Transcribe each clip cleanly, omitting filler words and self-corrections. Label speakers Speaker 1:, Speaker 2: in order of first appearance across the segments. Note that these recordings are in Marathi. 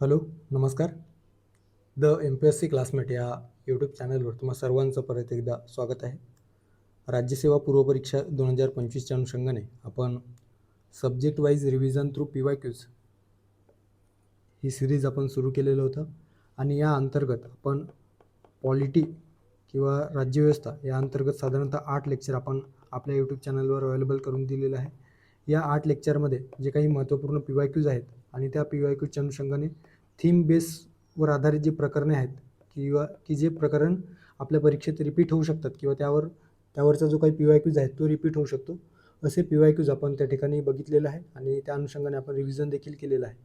Speaker 1: हॅलो, नमस्कार. द MPSC क्लासमेट या यूट्यूब चॅनलवर तुम्हा सर्वांचं परत एकदा स्वागत आहे. राज्यसेवा पूर्वपरीक्षा 2025च्या अनुषंगाने आपण subject wise revision through PYQs ही सिरीज आपण सुरू केलेलं होतं आणि या अंतर्गत आपण पॉलिटी किंवा राज्यव्यवस्था या अंतर्गत साधारणतः 8 लेक्चर आपण आपल्या यूट्यूब चॅनलवर अवेलेबल करून दिलेलं आहे. या 8 लेक्चरमध्ये जे काही महत्त्वपूर्ण PYQs आहेत आणि त्या PYQच्या अनुषंगाने थीम बेसवर आधारित जे प्रकरणे आहेत किंवा जे प्रकरण आपल्या परीक्षेत रिपीट होऊ शकतात किंवा त्यावरचा जो काही PYQs आहे तो रिपीट होऊ शकतो, असे PYQs आपण त्या ठिकाणी बघितलेलं आहे आणि त्या अनुषंगाने आपण रिव्हिजन देखील केलेलं आहे.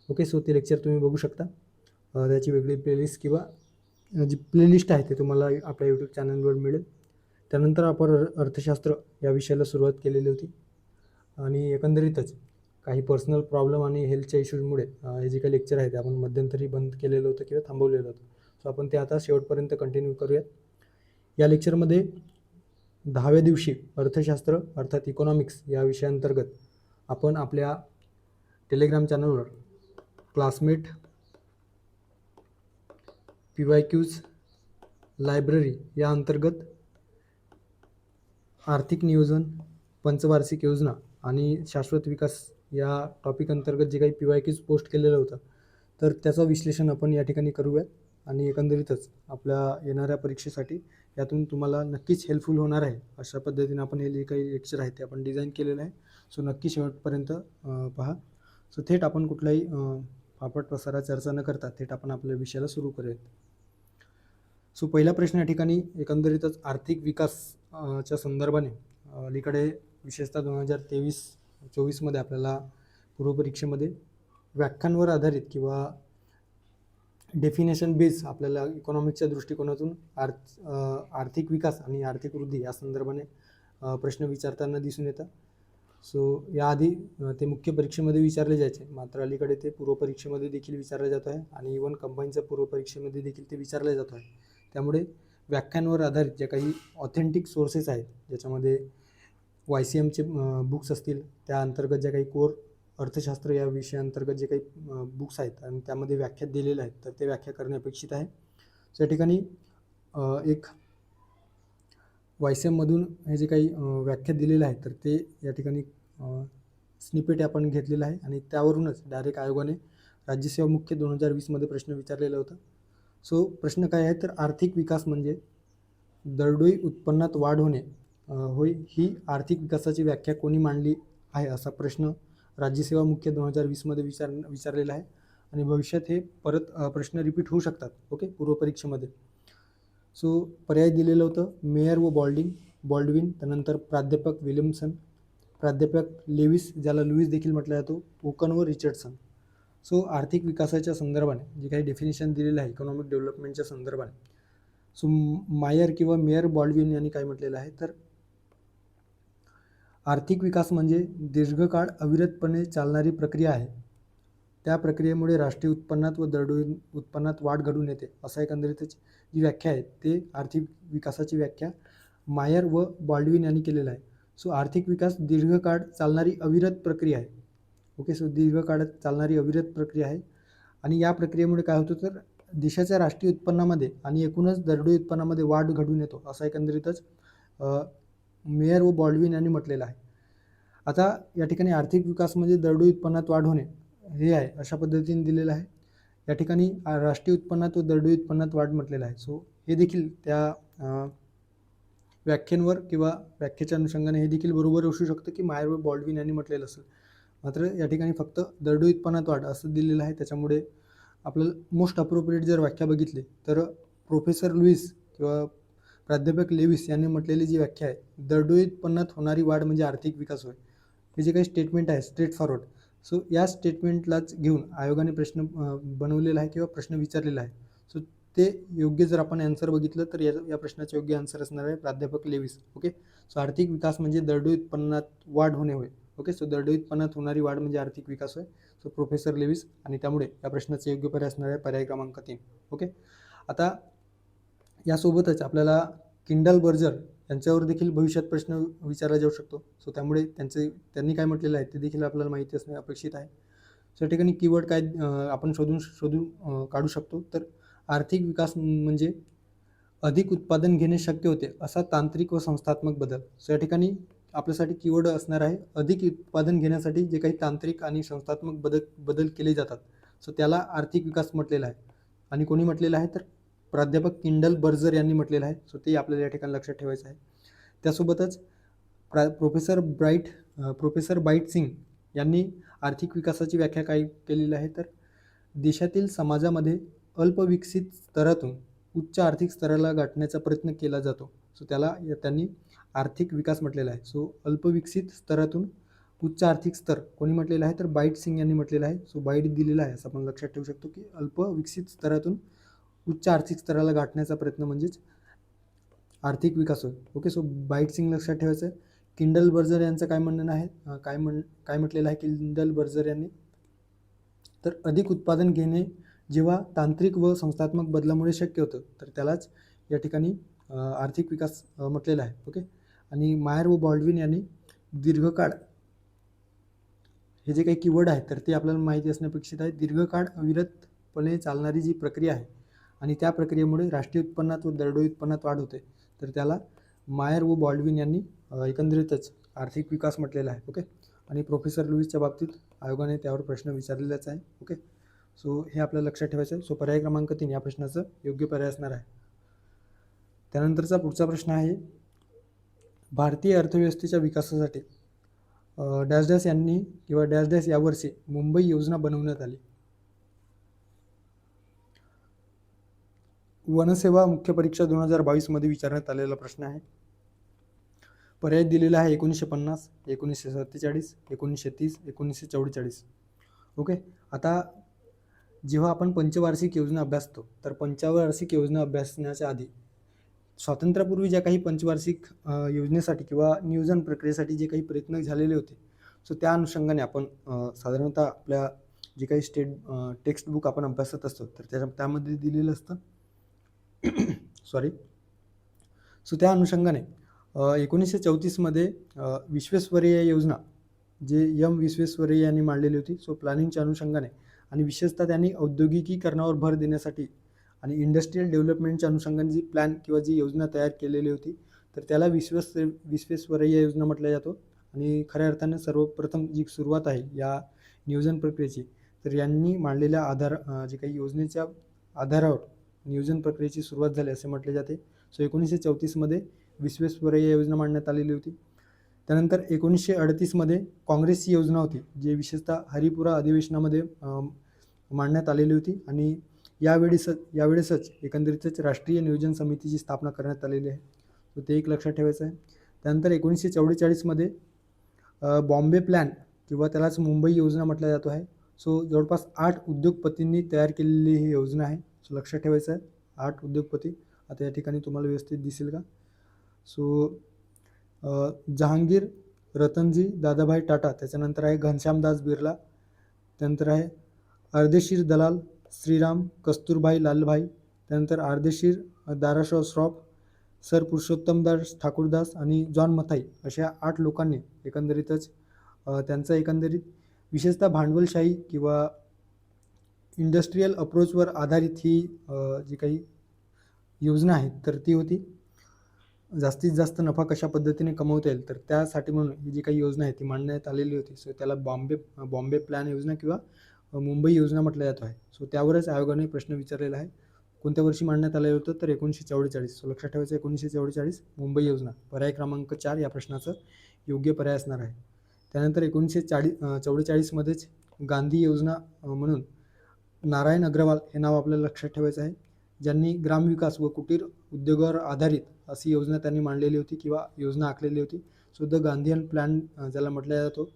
Speaker 1: ओके, सो ते लेक्चर तुम्ही बघू शकता. त्याची वेगळी प्लेलिस्ट किंवा जी प्लेलिस्ट आहे ते तुम्हाला आपल्या यूट्यूब चॅनलवर मिळेल. त्यानंतर आपण अर्थशास्त्र या विषयाला सुरुवात केलेली होती आणि एकंदरीतच काही पर्सनल प्रॉब्लेम आणि हेल्थच्या इश्यूजमुळे हे जे काही लेक्चर आहे ते आपण मध्यंतरी बंद केलेलं होतं किंवा थांबवलेलं होतं. सो आपण ते आता शेवटपर्यंत कंटिन्यू करूयात. या लेक्चरमध्ये 10व्या दिवशी अर्थशास्त्र अर्थात इकॉनॉमिक्स या विषयाअंतर्गत आपण आपल्या टेलिग्राम चॅनलवर क्लासमेट PYQs लायब्ररी या अंतर्गत आर्थिक नियोजन, पंचवार्षिक योजना आणि शाश्वत विकास या टॉपिक अंतर्गत जे काही PYQs पोस्ट केलेलं होतं तर त्याचं विश्लेषण आपण या ठिकाणी करूयात आणि एकंदरीतच आपल्या येणाऱ्या परीक्षेसाठी यातून तुम्हाला नक्कीच हेल्पफुल होणार आहे अशा पद्धतीने आपण हे जे काही लेक्चर आहे ते आपण डिझाईन केलेलं आहे. सो नक्की शेवटपर्यंत पहा. सो थेट आपण कुठलाही फापट पसारा चर्चा न करता थेट आपण आपल्या विषयाला सुरू करूयात. सो पहिला प्रश्न या ठिकाणी एकंदरीतच आर्थिक विकास च्या संदर्भाने अलीकडे विशेषतः 2023-24मध्ये आपल्याला पूर्वपरीक्षेमध्ये व्याख्यांवर आधारित किंवा डेफिनेशन बेस आपल्याला इकॉनॉमिक्सच्या दृष्टिकोनातून आर्थिक विकास आणि आर्थिक वृद्धी या संदर्भाने प्रश्न विचारताना दिसून येतात. सो याआधी ते मुख्य परीक्षेमध्ये विचारले जायचे, मात्र अलीकडे ते पूर्वपरीक्षेमध्ये देखील विचारले जात आहे आणि इव्हन कंबाईनच्या पूर्वपरीक्षेमध्ये देखील ते विचारले जात आहे. त्यामुळे व्याख्यांवर आधारित जे काही ऑथेंटिक सोर्सेस आहेत ज्याच्यामध्ये YCMचे बुक्स असतील, त्या अंतर्गत ज्या काही कोर अर्थशास्त्र या विषयाअंतर्गत जे काही बुक्स आहेत आणि त्यामध्ये व्याख्या दिलेल्या आहेत तर ते व्याख्या करणे अपेक्षित आहे. सो या ठिकाणी एक YCMमधून हे जे काही व्याख्या दिलेलं आहे तर ते या ठिकाणी स्निपेट आपण घेतलेलं आहे आणि त्यावरूनच डायरेक्ट आयोगाने राज्यसेवा मुख्य 2020मध्ये प्रश्न विचारलेला होता. सो प्रश्न काय आहे तर आर्थिक विकास म्हणजे दरडोई उत्पन्नात वाढ होणे होय, ही आर्थिक विकासाची व्याख्या कोणी मांडली आहे असा प्रश्न राज्यसेवा मुख्य 2020मध्ये विचारलेला आहे आणि भविष्यात हे परत प्रश्न रिपीट होऊ शकतात. ओके, पूर्वपरीक्षेमध्ये. सो पर्याय दिलेलं होतं मेयर व बॉल्डविन, त्यानंतर प्राध्यापक विल्यमसन, प्राध्यापक लेविस ज्याला लुईस देखील म्हटलं जातो, ओकन व रिचर्डसन. सो आर्थिक विकासाच्या संदर्भाने जे काही डेफिनेशन दिलेलं आहे इकॉनॉमिक डेव्हलपमेंटच्या संदर्भाने, सो मायर किंवा मेयर बॉल्डविन यांनी काय म्हटलेलं आहे तर आर्थिक विकास म्हणजे दीर्घकाळ अविरतपणे चालणारी प्रक्रिया आहे. त्या प्रक्रियेमुळे राष्ट्रीय उत्पन्नात व दरडोई उत्पन्नात वाढ घडून येते. असा एकंदरीतच जी व्याख्या आहे ते आर्थिक विकासाची व्याख्या मायर व बॉल्डविन यांनी केलेलं आहे. सो आर्थिक विकास दीर्घकाळ चालणारी अविरत प्रक्रिया आहे. ओके, सो दीर्घकाळात चालणारी अविरत प्रक्रिया आहे आणि या प्रक्रियेमुळे काय होतं तर देशाच्या राष्ट्रीय उत्पन्नामध्ये आणि एकूणच दरडोई उत्पन्नामध्ये वाढ घडून येतो असा एकंदरीतच मेयर व बॉल्डविन यांनी म्हटलेलं आहे. आता या ठिकाणी आर्थिक विकास म्हणजे दरडोई उत्पन्नात वाढ होणे हे आहे अशा पद्धतीने दिलेलं आहे. या ठिकाणी राष्ट्रीय उत्पन्नात व दरडोई उत्पन्नात वाढ म्हटलेलं आहे. सो हे देखील त्या व्याख्येवर किंवा व्याख्येच्या अनुषंगाने हे देखील बरोबर असू शकतं की मायर व बॉल्डविन यांनी म्हटलेलं असेल, मात्र या ठिकाणी फक्त दरडोई उत्पन्नात वाढ असं दिलेलं आहे. त्याच्यामुळे आपल्याला मोस्ट अप्रोप्रिएट जर व्याख्या बघितली तर प्रोफेसर लुईस किंवा प्राध्यापक लेविस यांनी म्हटलेली जी व्याख्या आहे दरडोई उत्पन्नात होणारी वाढ म्हणजे आर्थिक विकास होय, हे जे काही स्टेटमेंट आहे स्ट्रेट फॉरवर्ड. सो या स्टेटमेंटलाच घेऊन आयोगाने प्रश्न बनवलेला आहे किंवा प्रश्न विचारलेला आहे. सो ते योग्य जर आपण आन्सर बघितलं तर या प्रश्नाचे योग्य आन्सर असणार आहे प्राध्यापक लेविस. ओके, सो आर्थिक विकास म्हणजे दरडोई उत्पन्नात वाढ होणे होय. ओके, सो दरडोई उत्पन्नात होणारी वाढ म्हणजे आर्थिक विकास होय. सो प्रोफेसर लेविस आणि त्यामुळे या प्रश्नाचे योग्य पर्याय असणार आहे पर्याय क्रमांक 3. ओके, आता यासोबतच आपल्याला किंडल बर्जर यांच्यावर देखील भविष्यात प्रश्न विचारला जाऊ शकतो. सो त्यामुळे त्यांनी काय म्हटलेलं आहे ते देखील आपल्याला माहिती असणे अपेक्षित आहे. त्या ठिकाणी कीवर्ड काय आपण शोधून काढू शकतो. तर आर्थिक विकास म्हणजे अधिक उत्पादन घेणे शक्य होते असा तांत्रिक व संस्थात्मक बदल. सो या ठिकाणी आपल्यासाठी कीवर्ड असणार आहे अधिक उत्पादन घेण्यासाठी जे काही तांत्रिक आणि संस्थात्मक बदल केले जातात, सो त्याला आर्थिक विकास म्हटलेला आहे. आणि कोणी म्हटलेलं आहे तर प्राध्यापक किंडल बर्जर यांनी म्हटलेलं आहे. सो ते आपल्याला या ठिकाणी लक्षात ठेवायचं आहे. त्यासोबतच प्रोफेसर बाईट सिंग यांनी आर्थिक विकासाची व्याख्या काय केलेली आहे तर देशातील समाजामध्ये अल्पविकसित स्तरातून उच्च आर्थिक स्तराला गाठण्याचा प्रयत्न केला जातो. सो त्याला त्यांनी आर्थिक विकास म्हटलेला आहे. सो अल्पविकसित स्तरातून उच्च आर्थिक स्तर कोणी म्हटलेलं आहे तर बाईट सिंग यांनी म्हटलेलं आहे. सो बाईट दिलेला आहे असं आपण लक्षात ठेवू शकतो की अल्पविकसित स्तरातून उच्च आर्थिक स्तराला गाठण्याचा प्रयत्न म्हणजेच आर्थिक विकास होय. ओके, सो बाईट सिंग लक्षात ठेवायचं. किंडल बर्जर यांचं काय म्हणणं आहे, काय म्हटलेलं आहे किंडल बर्जर यांनी तर अधिक उत्पादन घेणे जेव्हा तांत्रिक व संस्थात्मक बदलामुळे शक्य होतं तर त्यालाच या ठिकाणी आर्थिक विकास म्हटलेला आहे. ओके, आणि मायर व बॉल्डविन यांनी दीर्घकाळ हे जे काही कीवर्ड आहे तर ते आपल्याला माहिती असणे अपेक्षित आहे. दीर्घकाळ अविरतपणे चालणारी जी प्रक्रिया आहे आणि त्या प्रक्रियेमुळे राष्ट्रीय उत्पन्नात व दरडोई उत्पन्नात वाढ होते तर त्याला मायर व बॉल्डविन यांनी एकंदरीतच आर्थिक विकास म्हटलेला आहे. ओके, आणि प्रोफेसर लुईसच्या बाबतीत आयोगाने त्यावर प्रश्न विचारलेलाच आहे. ओके, सो हे आपल्याला लक्षात ठेवायचं आहे. सो पर्याय क्रमांक 3 या प्रश्नाचं योग्य पर्याय असणार आहे. त्यानंतरचा पुढचा प्रश्न आहे भारतीय अर्थव्यवस्थेच्या विकासासाठी डॅश डॅश यांनी किंवा डॅश डॅश यावर्षी मुंबई योजना बनवण्यात आली. वनसेवा मुख्य परीक्षा 2022 मध्ये विचारण्यात आलेला प्रश्न आहे. पर्याय दिलेला आहे 1950, 1947, 1930, 1944. ओके, आता जेव्हा आपण पंचवार्षिक योजना अभ्यासतो तर पंचवार्षिक योजना अभ्यासण्याच्या आधी स्वातंत्र्यापूर्वी ज्या काही पंचवार्षिक योजनेसाठी किंवा नियोजन प्रक्रियेसाठी जे काही प्रयत्न झालेले होते सो त्या अनुषंगाने आपण साधारणतः आपल्या जे काही टेक्स्ट बुक आपण अभ्यासत असतो तर त्यामध्ये दिलेलं असतं सॉरी. सो त्या अनुषंगाने 1934 मध्ये विश्वेश्वरय्या योजना जे विश्वेश्वरय्या यांनी मांडलेली होती. सो प्लॅनिंगच्या अनुषंगाने आणि विशेषतः त्यांनी औद्योगिकीकरणावर भर देण्यासाठी आणि इंडस्ट्रियल डेव्हलपमेंटच्या अनुषंगाने जी प्लॅन किंवा जी योजना तयार केलेली होती तर त्याला विश्वेश्वरय्या योजना म्हटलं जातो. आणि खऱ्या अर्थानं सर्वप्रथम जी सुरुवात आहे या नियोजन प्रक्रियेची तर यांनी मांडलेल्या जे काही योजनेच्या आधारावर नियोजन प्रक्रियेची सुरुवात झाली असे म्हटले जाते. सो 1934 मध्ये विश्वेश्वरय्या योजना मांडण्यात आलेली होती. त्यानंतर 1938 मध्ये काँग्रेसची योजना होती जी विशेषतः हरिपुरा अधिवेशनामध्ये मांडण्यात आलेली होती आणि यावेळेसच एकंदरीतच राष्ट्रीय नियोजन समितीची स्थापना करण्यात आलेली आहे. तर ते एक लक्षात ठेवायचं आहे. त्यानंतर 1944 मध्ये बॉम्बे प्लॅन किंवा त्यालाच मुंबई योजना म्हटलं जातो आहे. सो जवळपास 8 उद्योगपतींनी तयार केलेली ही योजना आहे. सो लक्षात ठेवायचं आहे 8 उद्योगपती. आता या ठिकाणी तुम्हाला व्यवस्थित दिसेल का. सो जहांगीर, रतनजी दादाभाई टाटा, त्याच्यानंतर आहे घनश्यामदास बिर्ला, त्यानंतर आहे अर्देशीर दलाल, श्रीराम कस्तुरभाई लालभाई, त्यानंतर अर्देशीर दाराशाव श्रॉफ, सर पुरुषोत्तमदास ठाकूरदास आणि जॉन मथाई अशा 8 लोकांनी एकंदरीतच त्यांचं एकंदरीत विशेषतः भांडवलशाही किंवा इंडस्ट्रीयल अप्रोचवर आधारित ही जी काही योजना आहे तर ती होती. जास्तीत जास्त नफा कशा पद्धतीने कमवता येईल तर त्यासाठी म्हणून ही जी काही योजना आहे ती मांडण्यात आलेली होती. सो त्याला बॉम्बे प्लॅन योजना किंवा मुंबई योजना म्हटलं जात आहे. सो त्यावरच आयोगाने प्रश्न विचारलेला आहे. कोणत्या वर्षी मांडण्यात आलेलं होतं तर 1944. सो लक्षात ठेवायचं 1944 मुंबई योजना. पर्याय क्रमांक 4 या प्रश्नाचं योग्य पर्याय असणार आहे. त्यानंतर 1944 मध्येच गांधी योजना म्हणून नारायण अग्रवाल हे नाव आपल्याला लक्षात ठेवायचं आहे, ज्यांनी ग्रामविकास व कुटीर उद्योगावर आधारित अशी योजना त्यांनी मांडलेली होती किंवा योजना आखलेली होती. सो द गांधीयन प्लॅन ज्याला म्हटलं जातो.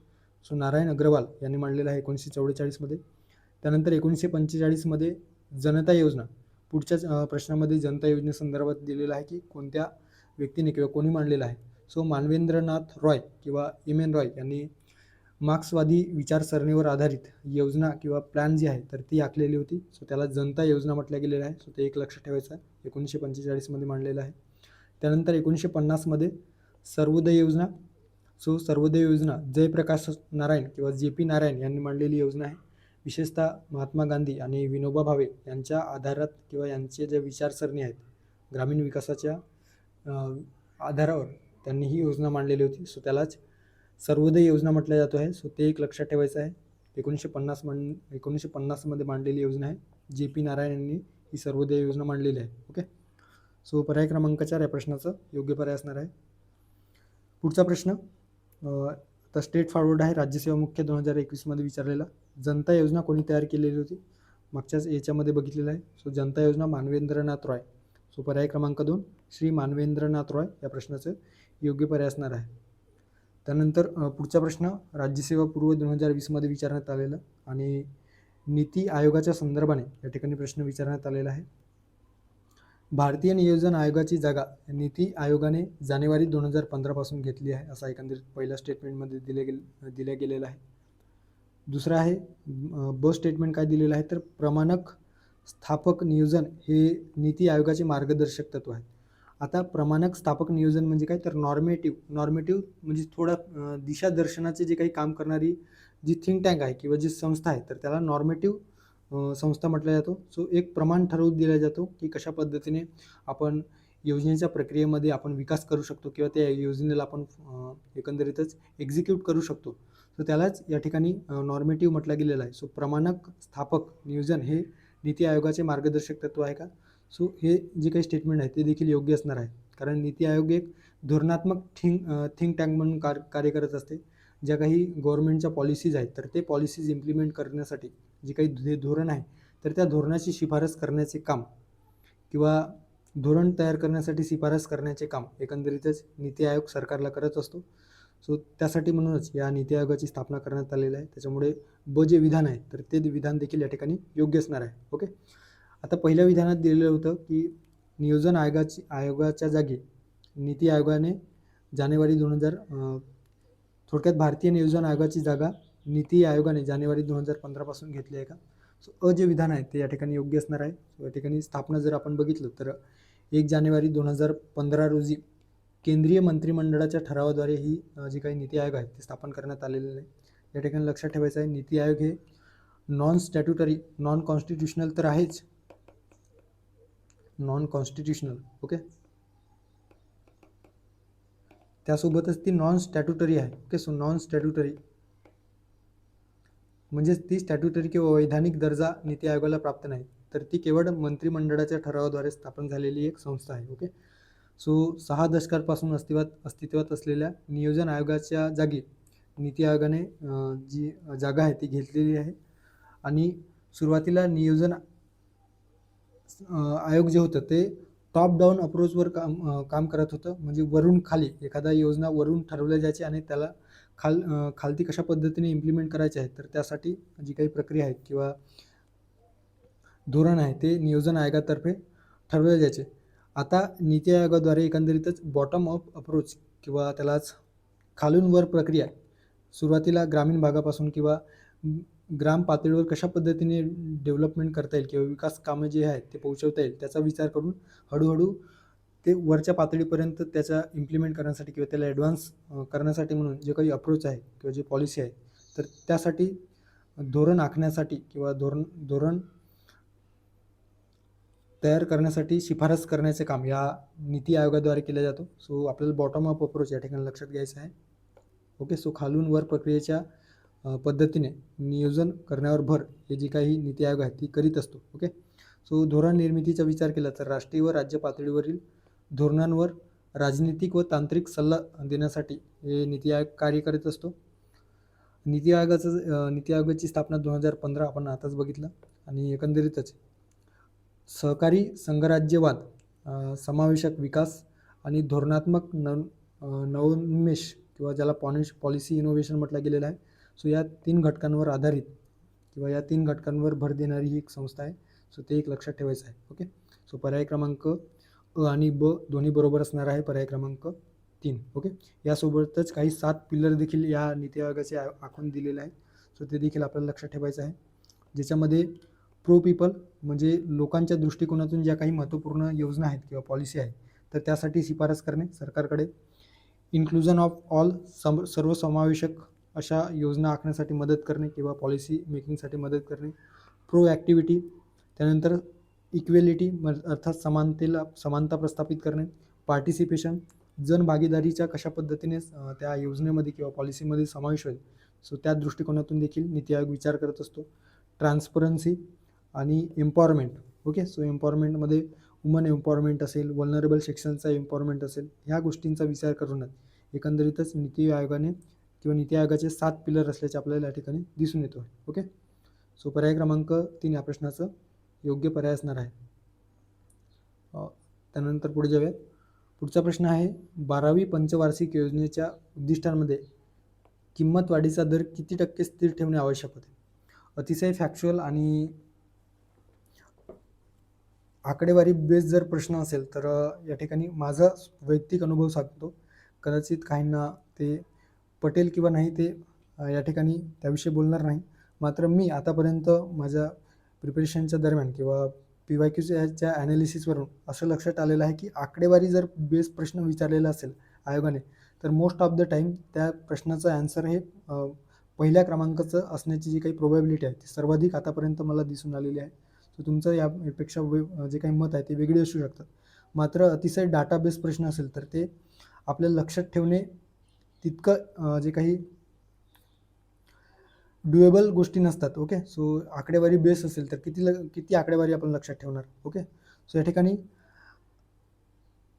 Speaker 1: सो नारायण अग्रवाल यांनी मांडलेला आहे 1944 मध्ये. त्यानंतर 1945 मध्ये जनता योजना. पुढच्याच प्रश्नामध्ये जनता योजनेसंदर्भात दिलेलं आहे की कोणत्या व्यक्तीने किंवा कोणी मांडलेलं आहे. सो मानवेंद्रनाथ रॉय किंवा एन रॉय यांनी मार्क्सवादी विचारसरणीवर आधारित योजना किंवा प्लॅन जी आहे तर ती आखलेली होती. सो त्याला जनता योजना म्हटलं गेलेलं आहे. सो ते एक लक्षात ठेवायचं आहे. 1945 मध्ये मांडलेलं आहे. त्यानंतर 1950 मध्ये सर्वोदय योजना. सो सर्वोदय योजना जयप्रकाश नारायण किंवा JP नारायण यांनी मांडलेली योजना आहे. विशेषतः महात्मा गांधी आणि विनोबा भावे यांच्या आधारात किंवा यांचे जे विचारसरणी आहेत ग्रामीण विकासाच्या आधारावर त्यांनी ही योजना मांडलेली होती. सो त्यालाच सर्वोदय योजना म्हटलं जातो आहे. सो ते एक लक्षात ठेवायचं आहे. 1950मध्ये मांडलेली योजना आहे. JP नारायण यांनी ही सर्वोदय योजना मांडलेली आहे. ओके, सो पर्याय क्रमांक 4 या प्रश्नाचं योग्य पर्याय असणार आहे. पुढचा प्रश्न तर स्ट्रेट फॉरवर्ड आहे. राज्यसेवा मुख्य 2021मध्ये विचारलेला. जनता योजना कोणी तयार केलेली होती? मागच्याच याच्यामध्ये बघितलेलं आहे. सो जनता योजना मानवेंद्रनाथ रॉय. सो पर्याय क्रमांक 2 श्री मानवेंद्रनाथ रॉय या प्रश्नाचं योग्य पर्याय असणार आहे. त्यानंतर पुढचा प्रश्न राज्यसेवा पूर्व 2020मध्ये विचारण्यात आलेला आणि नीती आयोगाच्या संदर्भाने या ठिकाणी प्रश्न विचारण्यात आलेला आहे. भारतीय नियोजन आयोगाची जागा नीती आयोगाने जानेवारी 2015 पासून घेतली आहे असा एकंदरीत पहिल्या स्टेटमेंटमध्ये दिल्या गेलेला आहे. दुसरा आहे ब स्टेटमेंट काय दिलेलं आहे तर प्रमाणक स्थापक नियोजन हे नीती आयोगाचे मार्गदर्शक तत्व आहे. आता प्रमाणक स्थापक नियोजन म्हणजे काय तर नॉर्मेटिव्ह म्हणजे थोडा दिशादर्शनाचे जे काही काम करणारी जी थिंक टँक आहे किंवा जी संस्था आहे तर त्याला नॉर्मेटिव्ह संस्था म्हटला जातो. सो एक प्रमाण ठरवून दिला जातो की कशा पद्धतीने आपण योजनेच्या प्रक्रियेमध्ये आपण विकास करू शकतो किंवा त्या योजनेला आपण एकंदरीतच एक्झिक्यूट करू शकतो. सो त्यालाच या ठिकाणी नॉर्मेटिव्ह म्हटलं गेलेलं आहे. सो प्रमाणक स्थापक नियोजन हे नीती आयोगाचे मार्गदर्शक तत्व आहे का? सो हे जे काही स्टेटमेंट आहे ते देखील योग्य असणार आहे. कारण नीती आयोग एक धोरणात्मक थिंक टँक म्हणून कार्य करत असते. ज्या काही गव्हर्नमेंटच्या पॉलिसीज आहेत तर ते पॉलिसीज इम्प्लिमेंट करण्यासाठी जे काही धोरण आहे तर त्या धोरणाची शिफारस करण्याचे काम किंवा धोरण तयार करण्यासाठी शिफारस करण्याचे काम एकंदरीतच नीती आयोग सरकारला करत असतो. सो त्यासाठी म्हणूनच या नीती आयोगाची स्थापना करण्यात आलेली आहे. त्याच्यामुळे ब जे विधान आहे तर ते विधान देखील या ठिकाणी योग्य असणार आहे. ओके, आता पहिल्या विधानात दिलेलं होतं की नियोजन आयोगाच्या जागी नीती आयोगाने जानेवारी 2000 थोडक्यात भारतीय नियोजन आयोगाची जागा नीती आयोगाने जानेवारी 2015 पासून घेतली आहे का? सो अ जे विधान आहे ते या ठिकाणी योग्य असणार आहे. सो या ठिकाणी स्थापना जर आपण बघितलं तर 1 जानेवारी 2015 रोजी केंद्रीय मंत्रिमंडळाच्या ठरावाद्वारे ही जी काही नीती आयोग आहे ते स्थापन करण्यात आलेले आहे. या ठिकाणी लक्षात ठेवायचं आहे नीती आयोग हे नॉन स्टॅट्युटरी नॉन कॉन्स्टिट्युशनल तर आहेच, नॉन कॉन्स्टिट्युशनल. ओके, त्यासोबतच ती नॉन स्टॅट्युटरी आहे. ओके, सो नॉन स्टॅट्युटरी म्हणजेच ती स्टॅट्युटरी किंवा वैधानिक दर्जा नीती आयोगाला प्राप्त नाही, तर ती केवळ मंत्रिमंडळाच्या ठरावाद्वारे स्थापन झालेली एक संस्था आहे. ओके, सो 6 दशकांपासून अस्तित्वात असलेल्या नियोजन आयोगाच्या जागी नीती आयोगाने जी जागा आहे ती घेतलेली आहे. आणि सुरुवातीला नियोजन आयोग जे होतं ते टॉप डाऊन अप्रोचवर काम करत होतं. म्हणजे वरून खाली एखादा योजना वरून ठरवल्या जायची आणि त्याला खालती कशा पद्धतीने इम्प्लिमेंट करायचे आहे तर त्यासाठी जी काही प्रक्रिया आहे किंवा धोरण आहे ते नियोजन आयोगातर्फे ठरवले जायचे. आता नीती आयोगाद्वारे एकंदरीतच बॉटम अप अप्रोच किंवा त्यालाच खालून वर प्रक्रिया सुरुवातीला ग्रामीण भागापासून किंवा ग्राम पातळीवर कशा पद्धतीने डेव्हलपमेंट करता येईल किंवा विकास कामं जे आहेत ते पोहोचवता येईल त्याचा विचार करून हळूहळू ते वरच्या पातळीपर्यंत त्याचा इम्प्लिमेंट करण्यासाठी किंवा त्याला ॲडव्हान्स करण्यासाठी म्हणून जे काही अप्रोच आहे किंवा जी पॉलिसी आहे तर त्यासाठी धोरण आखण्यासाठी किंवा धोरण तयार करण्यासाठी शिफारस करण्याचे काम या नीती आयोगाद्वारे केलं जातं. सो आपल्याला बॉटम अप अप्रोच या ठिकाणी लक्षात घ्यायचं आहे. ओके, सो खालून वर प्रक्रियेच्या पद्धतीने नियोजन करण्यावर भर हे जी काही नीती आयोग आहे ती करीत असतो. ओके, सो धोरण निर्मितीचा विचार केला तर राष्ट्रीय व राज्य पातळीवरील धोरणांवर राजनीतिक व तांत्रिक सल्ला देण्यासाठी हे नीती आयोग कार्य करत असतो. नीती आयोगाची स्थापना 2015 आपण आताच बघितलं. आणि एकंदरीतच सहकारी संघराज्यवाद, समावेशक विकास आणि धोरणात्मक नवोन्मेष किंवा ज्याला पॉलिसी इनोव्हेशन म्हटलं गेलेलं आहे. सो या 3 घटकांवर आधारित किंवा या 3 घटकांवर भर देणारी ही एक संस्था आहे. सो ते एक लक्षात ठेवायचं आहे. ओके, सो पर्याय क्रमांक अ आणि ब दोन्ही बरोबर असणार आहे. पर्याय क्रमांक 3. ओके, यासोबतच काही 7 पिलर देखील या नीती आयोगाचे आखून दिलेले आहे. सो ते देखील आपल्याला लक्षात ठेवायचं आहे. ज्याच्यामध्ये प्रो पीपल म्हणजे लोकांच्या दृष्टिकोनातून ज्या काही महत्त्वपूर्ण योजना आहेत किंवा पॉलिसी आहे तर त्यासाठी शिफारस करणे सरकारकडे. इन्क्लुजन ऑफ ऑल सर्वसमावेशक अशा योजना आखण्यासाठी मदत करणे किंवा पॉलिसी मेकिंगसाठी मदत करणे. प्रोॲक्टिव्हिटी, त्यानंतर इक्वेलिटी अर्थात समानता प्रस्थापित करणे. पार्टिसिपेशन, जन भागीदारीच्या कशा पद्धतीने त्या योजनेमध्ये किंवा पॉलिसीमध्ये समावेश होईल, सो त्या दृष्टिकोनातून देखील नीती आयोग विचार करत असतो. ट्रान्सपरन्सी आणि एम्पॉवरमेंट. ओके, सो एम्पॉवरमेंटमध्ये वुमन एम्पॉवरमेंट असेल, वल्नरेबल सेक्शनचा एम्पॉवरमेंट असेल, ह्या गोष्टींचा विचार करूनच एकंदरीतच नीती आयोगाने किंवा नीती आयोगाचे 7 पिलर असल्याचे आपल्याला या ठिकाणी दिसून येतो. ओके, सो पर्याय क्रमांक 3 या प्रश्नाचं योग्य पर्याय असणार आहे. त्यानंतर पुढे जाऊयात. पुढचा प्रश्न आहे, 12वी पंचवार्षिक योजनेच्या उद्दिष्टांमध्ये किंमत वाढीचा दर किती टक्के स्थिर ठेवणे आवश्यक होते. अतिशय फॅक्च्युअल आणि आकडेवारी बेस जर प्रश्न असेल तर या ठिकाणी माझा वैयक्तिक अनुभव सांगतो. कदाचित काहींना ते पटेल किंवा नाही ते या ठिकाणी त्याविषयी बोलणार नाही. मात्र मी आतापर्यंत माझ्या प्रिपरेशनच्या दरम्यान किंवा PYQच्या ॲनालिसिसवरून असं लक्षात आलेलं आहे की आकडेवारी जर बेस प्रश्न विचारलेला असेल आयोगाने तर मोस्ट ऑफ द टाईम त्या प्रश्नाचं ॲन्सर हे पहिल्या क्रमांकाचं असण्याची जी काही प्रोबॅबिलिटी आहे ती सर्वाधिक आतापर्यंत मला दिसून आलेली आहे. सो तुमचं यापेक्षा जे काही मत आहे ते वेगळे असू शकतात. मात्र अतिशय डाटाबेस प्रश्न असेल तर ते आपल्याला लक्षात ठेवणे तितकं जे काही ड्युएबल गोष्टी नसतात. ओके, सो आकडेवारी बेस असेल तर किती आकडेवारी आपण लक्षात ठेवणार. ओके, सो या ठिकाणी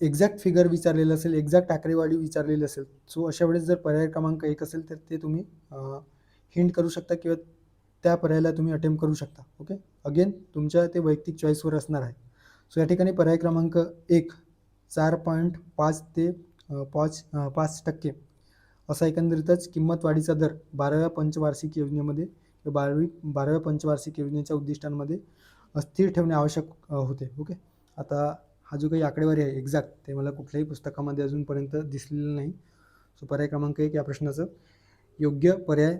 Speaker 1: एक्झॅक्ट फिगर विचारलेलं असेल, एक्झॅक्ट आकडेवारी विचारलेली असेल, सो अशा वेळेस जर पर्याय क्रमांक 1 असेल तर ते तुम्ही हिंट करू शकता किंवा त्या पर्यायाला तुम्ही अटेम्प्ट करू शकता. ओके, अगेन तुमच्या ते वैयक्तिक चॉईसवर असणार आहे. सो या ठिकाणी पर्याय क्रमांक 1 4.5 ते 5% असा एकंदरीतच किंमत वाढीचा दर 12व्या पंचवार्षिक योजनेमध्ये 12व्या पंचवार्षिक योजनेच्या उद्दिष्टांमध्ये स्थिर ठेवणे आवश्यक होते. ओके, आता हा जो काही आकडेवारी आहे एक्झॅक्ट ते मला कुठल्याही पुस्तकामध्ये अजूनपर्यंत दिसलेलं नाही. सो पर्याय क्रमांक 1 या प्रश्नाचं योग्य पर्याय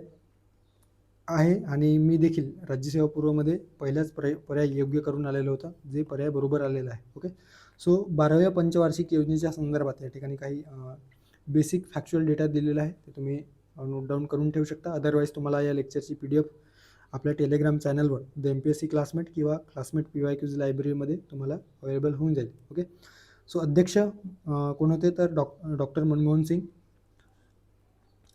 Speaker 1: आहे आणि मी देखील राज्यसेवा पूर्वमध्ये पहिल्याच पर्याय योग्य करून आलेलं होतं, जे पर्याय बरोबर आलेलं आहे. ओके, सो 12व्या पंचवार्षिक योजनेच्या संदर्भात या ठिकाणी काही बेसिक फॅक्च्युअल डेटा दिलेला आहे, ते तुम्ही नोट डाऊन करून ठेवू शकता. अदरवाईज तुम्हाला या लेक्चरची PDF आपल्या टेलिग्राम चॅनलवर द MPSC क्लासमेट किंवा क्लासमेट PYQज लायब्ररीमध्ये तुम्हाला अवेलेबल होऊन जाईल. ओके, सो अध्यक्ष कोण होते तर डॉक्टर मनमोहन सिंग.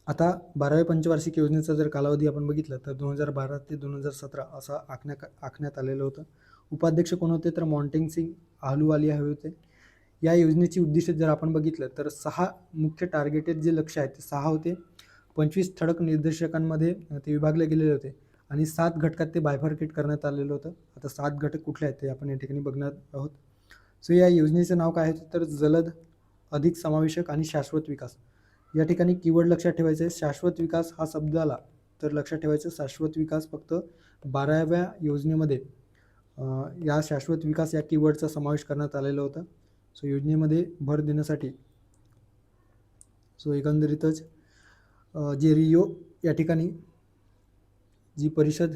Speaker 1: आता 12व्या पंचवार्षिक योजनेचा जर कालावधी आपण बघितलं तर 2012 ते 2017 असा आखण्यात आलेलं होतं. उपाध्यक्ष कोण होते तर मॉन्टेग सिंग अहलुवालिया हे होते. या योजनेची उद्दिष्ट जर आपण बघितलं तर 6 मुख्य टार्गेटेड जे लक्ष्य आहेत ते 6 होते. 25 ठळक निर्देशकांमध्ये ते विभागले गेलेले होते आणि 7 घटकात ते बायफर्केट करण्यात आलेलं होतं. आता 7 घटक कुठले आहेत ते आपण या ठिकाणी बघणार आहोत. सो या योजनेचं नाव काय आहे तर जलद, अधिक समावेशक आणि शाश्वत विकास. या ठिकाणी कीवर्ड लक्षात ठेवायचं आहे. शाश्वत विकास हा शब्द आला तर लक्षात ठेवायचं शाश्वत विकास फक्त 12व्या योजनेमध्ये या शाश्वत विकास या कीवर्डचा समावेश करण्यात आलेला होता. सो योजनेमध्ये भर देण्यासाठी सो एकंदरीतच जे रिओ या ठिकाणी जी परिषद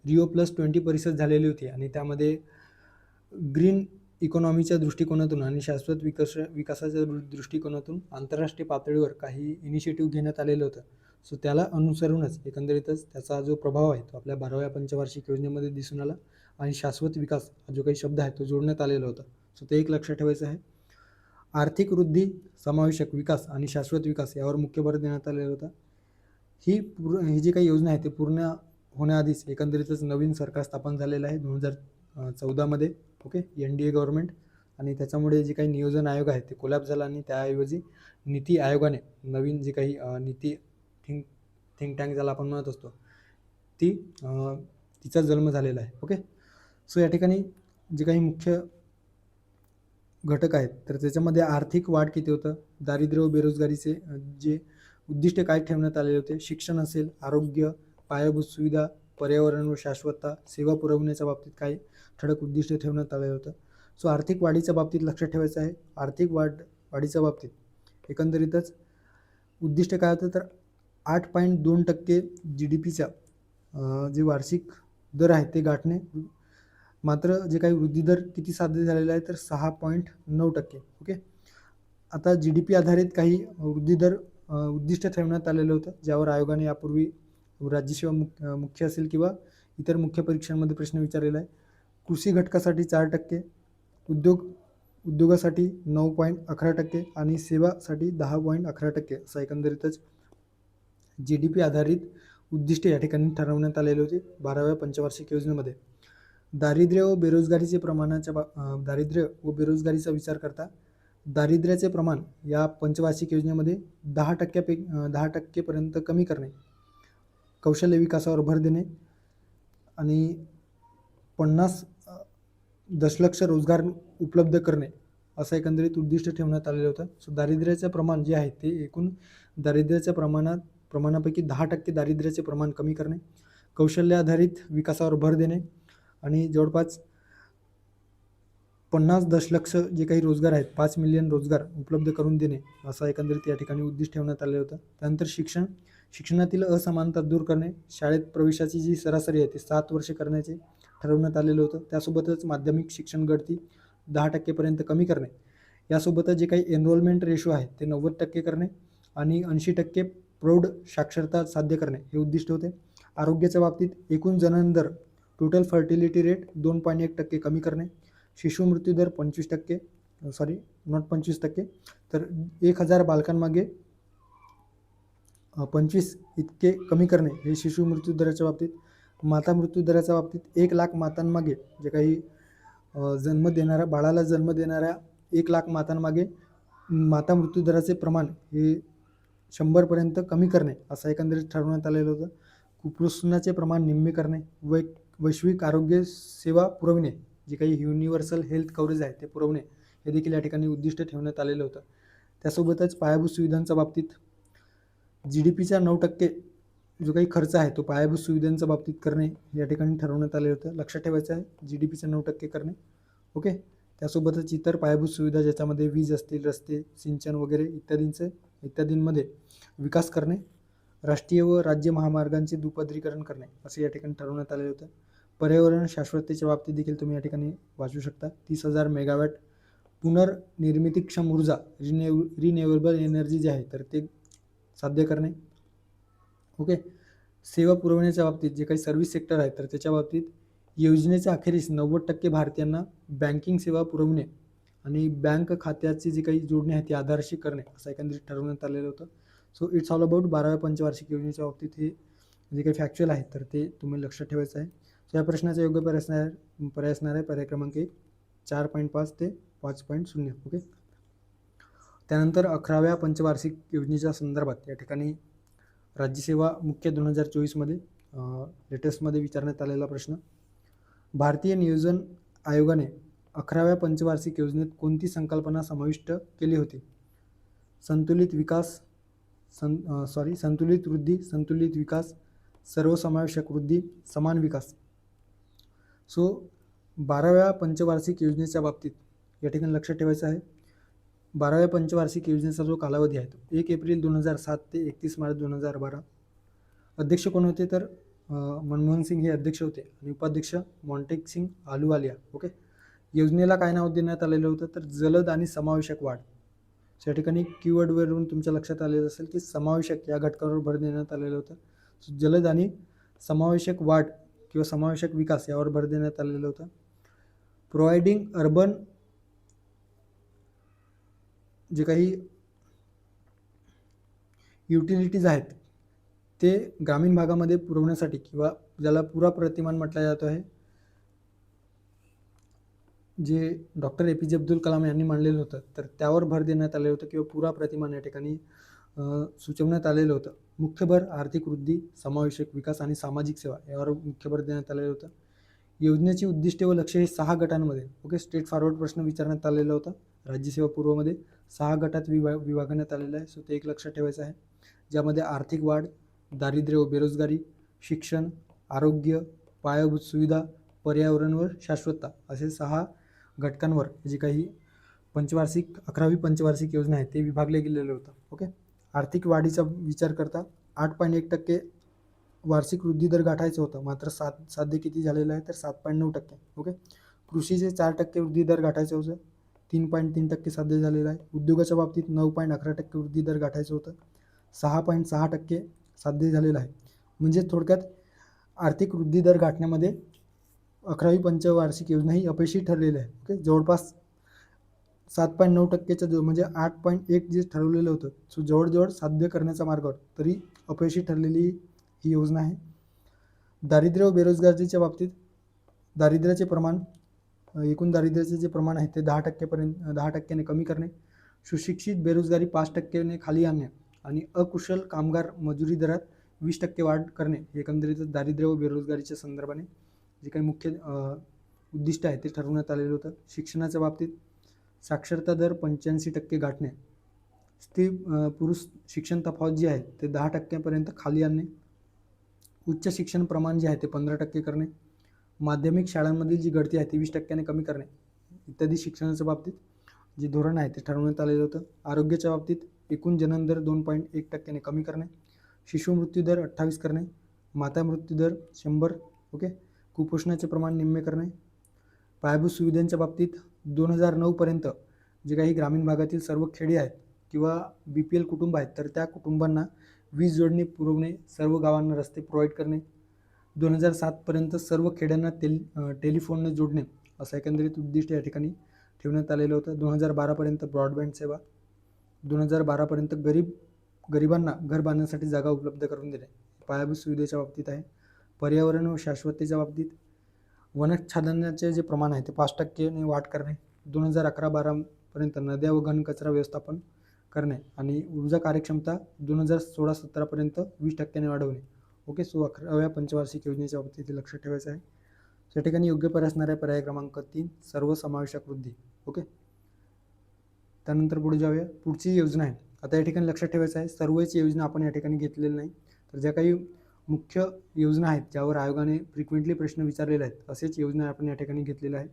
Speaker 1: Rio+20 परिषद झालेली होती आणि त्यामध्ये ग्रीन इकॉनॉमीच्या दृष्टिकोनातून आणि शाश्वत विकासाच्या दृष्टिकोनातून आंतरराष्ट्रीय पातळीवर काही इनिशिएटिव्ह घेण्यात आलेलं होतं. सो त्याला अनुसरूनच एकंदरीतच त्याचा जो प्रभाव आहे तो आपल्या 12व्या पंचवार्षिक योजनेमध्ये दिसून आला आणि शाश्वत विकास हा जो काही शब्द आहे तो जोडण्यात आलेला होता. सो ते एक लक्षात ठेवायचं आहे. आर्थिक वृद्धी, समावेशक विकास आणि शाश्वत विकास यावर मुख्य भर देण्यात आलेला होता. ही जी काही योजना आहे ते पूर्ण होण्याआधीच एकंदरीतच नवीन सरकार स्थापन झालेलं आहे 2014मध्ये. ओके, NDA गव्हर्नमेंट, आणि त्याच्यामुळे जे काही नियोजन आयोग आहे ते कोलॅप्स झाला आणि त्याऐवजी नीती आयोगाने नवीन जी काही नीती थिंक टँक ज्याला आपण म्हणत असतो तिचा जन्म झालेला आहे. ओके, सो या ठिकाणी जे काही मुख्य घटक आहेत तर त्याच्यामध्ये आर्थिक वाढ किती होतं, दारिद्र्य व बेरोजगारीचे जे उद्दिष्ट काय ठेवण्यात आलेले होते, शिक्षण असेल, आरोग्य, पायाभूत सुविधा, पर्यावरण व शाश्वतता, सेवा पुरवण्याच्या बाबतीत काय ठळक उद्दिष्ट ठेवण्यात आलेलं होतं. सो आर्थिक वाढीच्या बाबतीत लक्षात ठेवायचं आहे. आर्थिक वाढीच्या बाबतीत एकंदरीतच उद्दिष्ट काय होतं तर 8.2% GDPच्या जे वार्षिक दर आहे ते गाठणे. मात्र जे काही वृद्धी दर किती साध्य झालेला आहे तर 6.9%. ओके, आता GDP आधारित काही वृद्धी दर उद्दिष्ट ठेवण्यात आलेलं होतं, ज्यावर आयोगाने यापूर्वी राज्यसेवा मुख्य असेल किंवा इतर मुख्य परीक्षांमध्ये प्रश्न विचारलेला आहे. कृषी घटकासाठी 4%, उद्योगासाठी 9.11% आणि सेवासाठी 10.11% असं एकंदरीतच GDP आधारित उद्दिष्टे या ठिकाणी ठरवण्यात आलेले होते 12व्या पंचवार्षिक योजनेमध्ये. दारिद्र्य व बेरोजगारीचा विचार करता दारिद्र्याचे प्रमाण या पंचवार्षिक योजनेमध्ये 10% कमी करणे, कौशल्य विकासावर भर देणे आणि 50 दशलक्ष रोजगार उपलब्ध करणे असं एकंदरीत उद्दिष्ट ठेवण्यात आलेलं होतं. सो दारिद्र्याचे प्रमाण जे आहे ते एकूण दारिद्र्याच्या प्रमाणापैकी 10% दारिद्र्याचे प्रमाण कमी करणे, कौशल्य आधारित विकासावर भर देणे आणि जवळपास 50 दशलक्ष जे काही रोजगार आहेत, 5 मिलियन रोजगार उपलब्ध करून देणे असं एकंदरीत या ठिकाणी उद्दिष्ट ठेवण्यात आलेलं होतं. त्यानंतर शिक्षणातील असमानता दूर करणे, शाळेत प्रवेशाची जी सरासरी आहे ती 7 वर्षे करण्याचे ठरवण्यात आलेलं होतं. त्यासोबतच माध्यमिक शिक्षण गळती 10% कमी करणे, यासोबतच जे काही एनरोलमेंट रेशो आहे ते 90% करणे आणि 80% प्रौढ साक्षरता साध्य करणे हे उद्दिष्ट होते. आरोग्याच्या बाबतीत एकूण जनन दर टोटल फर्टिलिटी रेट 2.1% कमी करणे, शिशु मृत्यूदर 25%, नॉट 25%, तर 1000 बालकांमागे 25 इतके कमी करणे हे शिशु मृत्यूदराच्या बाबतीत. माता मृत्यूदराच्या बाबतीत 1 लाख मातांमागे जे काही बाळाला जन्म देणाऱ्या 1 लाख मातांमागे माता मृत्यूदराचे प्रमाण हे 100पर्यंत कमी करणे असं एकंदरीत ठरवण्यात आलेलं होतं. कुपोषणाचे प्रमाण निम्मे करणे, वैश्विक आरोग्य सेवा पुरवणे, जे काही युनिव्हर्सल हेल्थ कव्हरेज आहे ते पुरवणे हे देखील या ठिकाणी उद्दिष्ट ठेवण्यात आलेलं होतं. त्यासोबतच पायाभूत सुविधांच्या बाबतीत GDPच्या 9% जो काही खर्च आहे तो पायाभूत सुविधांच्या बाबतीत करणे या ठिकाणी ठरवण्यात आले होतं. लक्षात ठेवायचं आहे GDPच्या 9% करणे. ओके. त्यासोबतच इतर पायाभूत सुविधा ज्याच्यामध्ये वीज असतील, रस्ते, सिंचन वगैरे इत्यादींमध्ये विकास करणे, राष्ट्रीय व राज्य महामार्गांचे दुपदरीकरण करणे असे या ठिकाणी ठरवण्यात आले होतं. पर्यावरण शाश्वततेच्या बाबतीत देखील तुम्ही या ठिकाणी वाचू शकता. 30,000 मेगावॅट पुनर्निर्मितीक्षम ऊर्जा रिन्युएबल एनर्जी जे आहे तर ते साध्य करणे. ओके. सेवा पुरवण्याच्या बाबतीत जे काही सर्व्हिस सेक्टर आहे तर त्याच्या बाबतीत योजनेच्या अखेरीस 90% भारतीयांना बँकिंग सेवा पुरवणे आणि बँक खात्याची जी काही जोडणी आहे ती आधारशी करणे असं एकंदरीत ठरवण्यात आलेलं होतं. सो इट्स ऑल अबाउट 12व्या पंचवार्षिक योजनेच्या बाबतीत हे जे काही फॅक्च्युअल आहे तर ते तुम्ही लक्षात ठेवायचं आहे. सो या प्रश्नाचा योग्य पर्याय असणार आहे पर्याय क्रमांक 1, 4.5 ते 5.0. ओके. त्यानंतर 11व्या पंचवार्षिक योजनेच्या संदर्भात या ठिकाणी राज्यसेवा मुख्य 2024मध्ये लेटेस्टमध्ये विचारण्यात आलेला प्रश्न. भारतीय नियोजन आयोगाने 11व्या पंचवार्षिक योजनेत कोणती संकल्पना समाविष्ट केली होती? संतुलित वृद्धी, संतुलित विकास, सर्वसमावेशक वृद्धी, समान विकास. सो 12व्या पंचवार्षिक योजनेच्या बाबतीत या ठिकाणी लक्षात ठेवायचं आहे 12व्या पंचवार्षिक योजनेचा जो कालावधी आहे तो 1 एप्रिल 2007 ते 31 मार्च 2012. अध्यक्ष कोण होते तर मनमोहन सिंग हे अध्यक्ष होते आणि उपाध्यक्ष मॉन्टेक सिंग अहलुवालिया. ओके. योजनेला काय नाव देण्यात आलेलं होतं तर जलद आणि समावेशक वाढ. या ठिकाणी कीवर्डवरून तुमच्या लक्षात आलेलं असेल की समावेशक या घटकावर भर देण्यात आलेलं होतं. जलद आणि समावेशक वाढ किंवा समावेशक विकास यावर भर देण्यात आलेलं होतं. प्रोव्हाइडिंग अर्बन जे काही युटिलिटीज आहेत ते ग्रामीण भागामध्ये पुरवण्यासाठी किंवा ज्याला पुरा प्रतिमान म्हटलं जातं आहे जे डॉक्टर APJ अब्दुल कलाम यांनी मांडलेलं होतं तर त्यावर भर देण्यात आलेलं होतं किंवा पुरा प्रतिमान या ठिकाणी सुचवण्यात आलेलं होतं. मुख्य भर आर्थिक वृद्धी, समावेशक विकास आणि सामाजिक सेवा यावर मुख्य भर देण्यात आलेलं होतं. योजनेची उद्दिष्टे व लक्ष्य हे 6 गटांमध्ये ओके स्ट्रेट फॉरवर्ड प्रश्न विचारण्यात आलेला होता. राज्यसेवा पूर्वमध्ये 6 गटात विभागण्यात आलेलं आहे. सो ते एक लक्षात ठेवायचं आहे ज्यामध्ये आर्थिक वाढ, दारिद्र्य व बेरोजगारी, शिक्षण, आरोग्य, पायाभूत सुविधा, पर्यावरण व शाश्वतता असे 6 घटकांवर जे काही 11वी पंचवार्षिक योजना आहे ते विभागले गेलेलं होतं. ओके. आर्थिक वाढीचा विचार करता 8.1% वार्षिक वृद्धी दर गाठायचं होतं, मात्र साध्य किती झालेलं आहे तर 7.9%. ओके. कृषीचे 4% वृद्धी दर गाठायचं होतं, 3.3% साध्य झालेलं आहे. उद्योगाच्या बाबतीत 9.11% वृद्धी दर गाठायचं होतं, 6.6% साध्य झालेलं आहे. म्हणजे थोडक्यात आर्थिक वृद्धी दर गाठण्यामध्ये 11वी पंचवार्षिक योजना ही अपयशी ठरलेली आहे. ओके, जवळपास 7.9%च्या म्हणजे 8.1 जे ठरवलेलं होतं, सो जवळजवळ साध्य करण्याच्या मार्गावर तरी अपयशी ठरलेली ही योजना आहे. दारिद्र्य व बेरोजगारीच्या बाबतीत दारिद्र्याचे प्रमाण, एकूण दारिद्र्याचे जे प्रमाण आहे ते 10%ने कमी करणे, सुशिक्षित बेरोजगारी 5%ने खाली आणणे आणि अकुशल कामगार मजुरी दरात 20% वाढ करणे हे एकंदरीत दारिद्र्य व बेरोजगारीच्या संदर्भाने जे काही मुख्य उद्दिष्ट आहे ते ठरवण्यात आलेलं होतं. शिक्षणाच्या बाबतीत साक्षरता दर 85% गाठणे, स्त्री पुरुष शिक्षण तफावत जी आहे ते 10%पर्यंत खाली आणणे, उच्च शिक्षण प्रमाण जे आहे ते 15% करणे, माध्यमिक शाळांमधील जी गळती आहे ती 20%ने कमी करणे इत्यादी शिक्षणाच्या बाबतीत जे धोरण आहे ते ठरवण्यात आलेलं होतं. आरोग्याच्या बाबतीत एकूण जनन दर 2.1%ने कमी करणे, शिशु मृत्यू दर 28 करणे, माता मृत्यू दर 100, ओके, कुपोषणाचे प्रमाण निम्मे करणे, पायाभूत सुविधांच्या बाबतीत 2009पर्यंत जे काही ग्रामीण भागातील सर्व खेडे आहेत किंवा BPL कुटुंब आहेत तर त्या कुटुंबांना वीज जोडणी पुरवणे, सर्व गावांना रस्ते प्रोव्हाइड करणे, 2007पर्यंत सर्व खेड्यांना टेलिफोनने जोडणे असं एकंदरीत उद्दिष्ट या ठिकाणी ठेवण्यात आलेलं होतं. 2012पर्यंत ब्रॉडबँड सेवा, 2012पर्यंत गरिबांना घर बांधण्यासाठी जागा उपलब्ध करून देणे पायाभूत सुविधेच्या बाबतीत आहे. पर्यावरण व शाश्वततेच्या बाबतीत वनच्छादनाचे जे प्रमाण आहे ते 5%ने वाढ करणे, 2011-12पर्यंत नद्या व घनकचरा व्यवस्थापन करणे आणि ऊर्जा कार्यक्षमता 2016-17पर्यंत 20%ने वाढवणे. ओके, सो 11व्या पंचवार्षिक योजनेच्या बाबतीत लक्ष ठेवायचं आहे. त्या ठिकाणी योग्य पर्याय असणाऱ्या पर्याय क्रमांक 3 सर्वसमावेशक वृद्धी. ओके, त्यानंतर पुढे जाऊया. पुढची योजना आहे, आता या ठिकाणी लक्षात ठेवायचं आहे सर्वच योजना आपण या ठिकाणी घेतलेल्या नाही, तर ज्या काही मुख्य योजना आहेत ज्यावर आयोगाने फ्रिक्वेंटली प्रश्न विचारलेले आहेत असेच योजना आपण या ठिकाणी घेतलेल्या आहेत.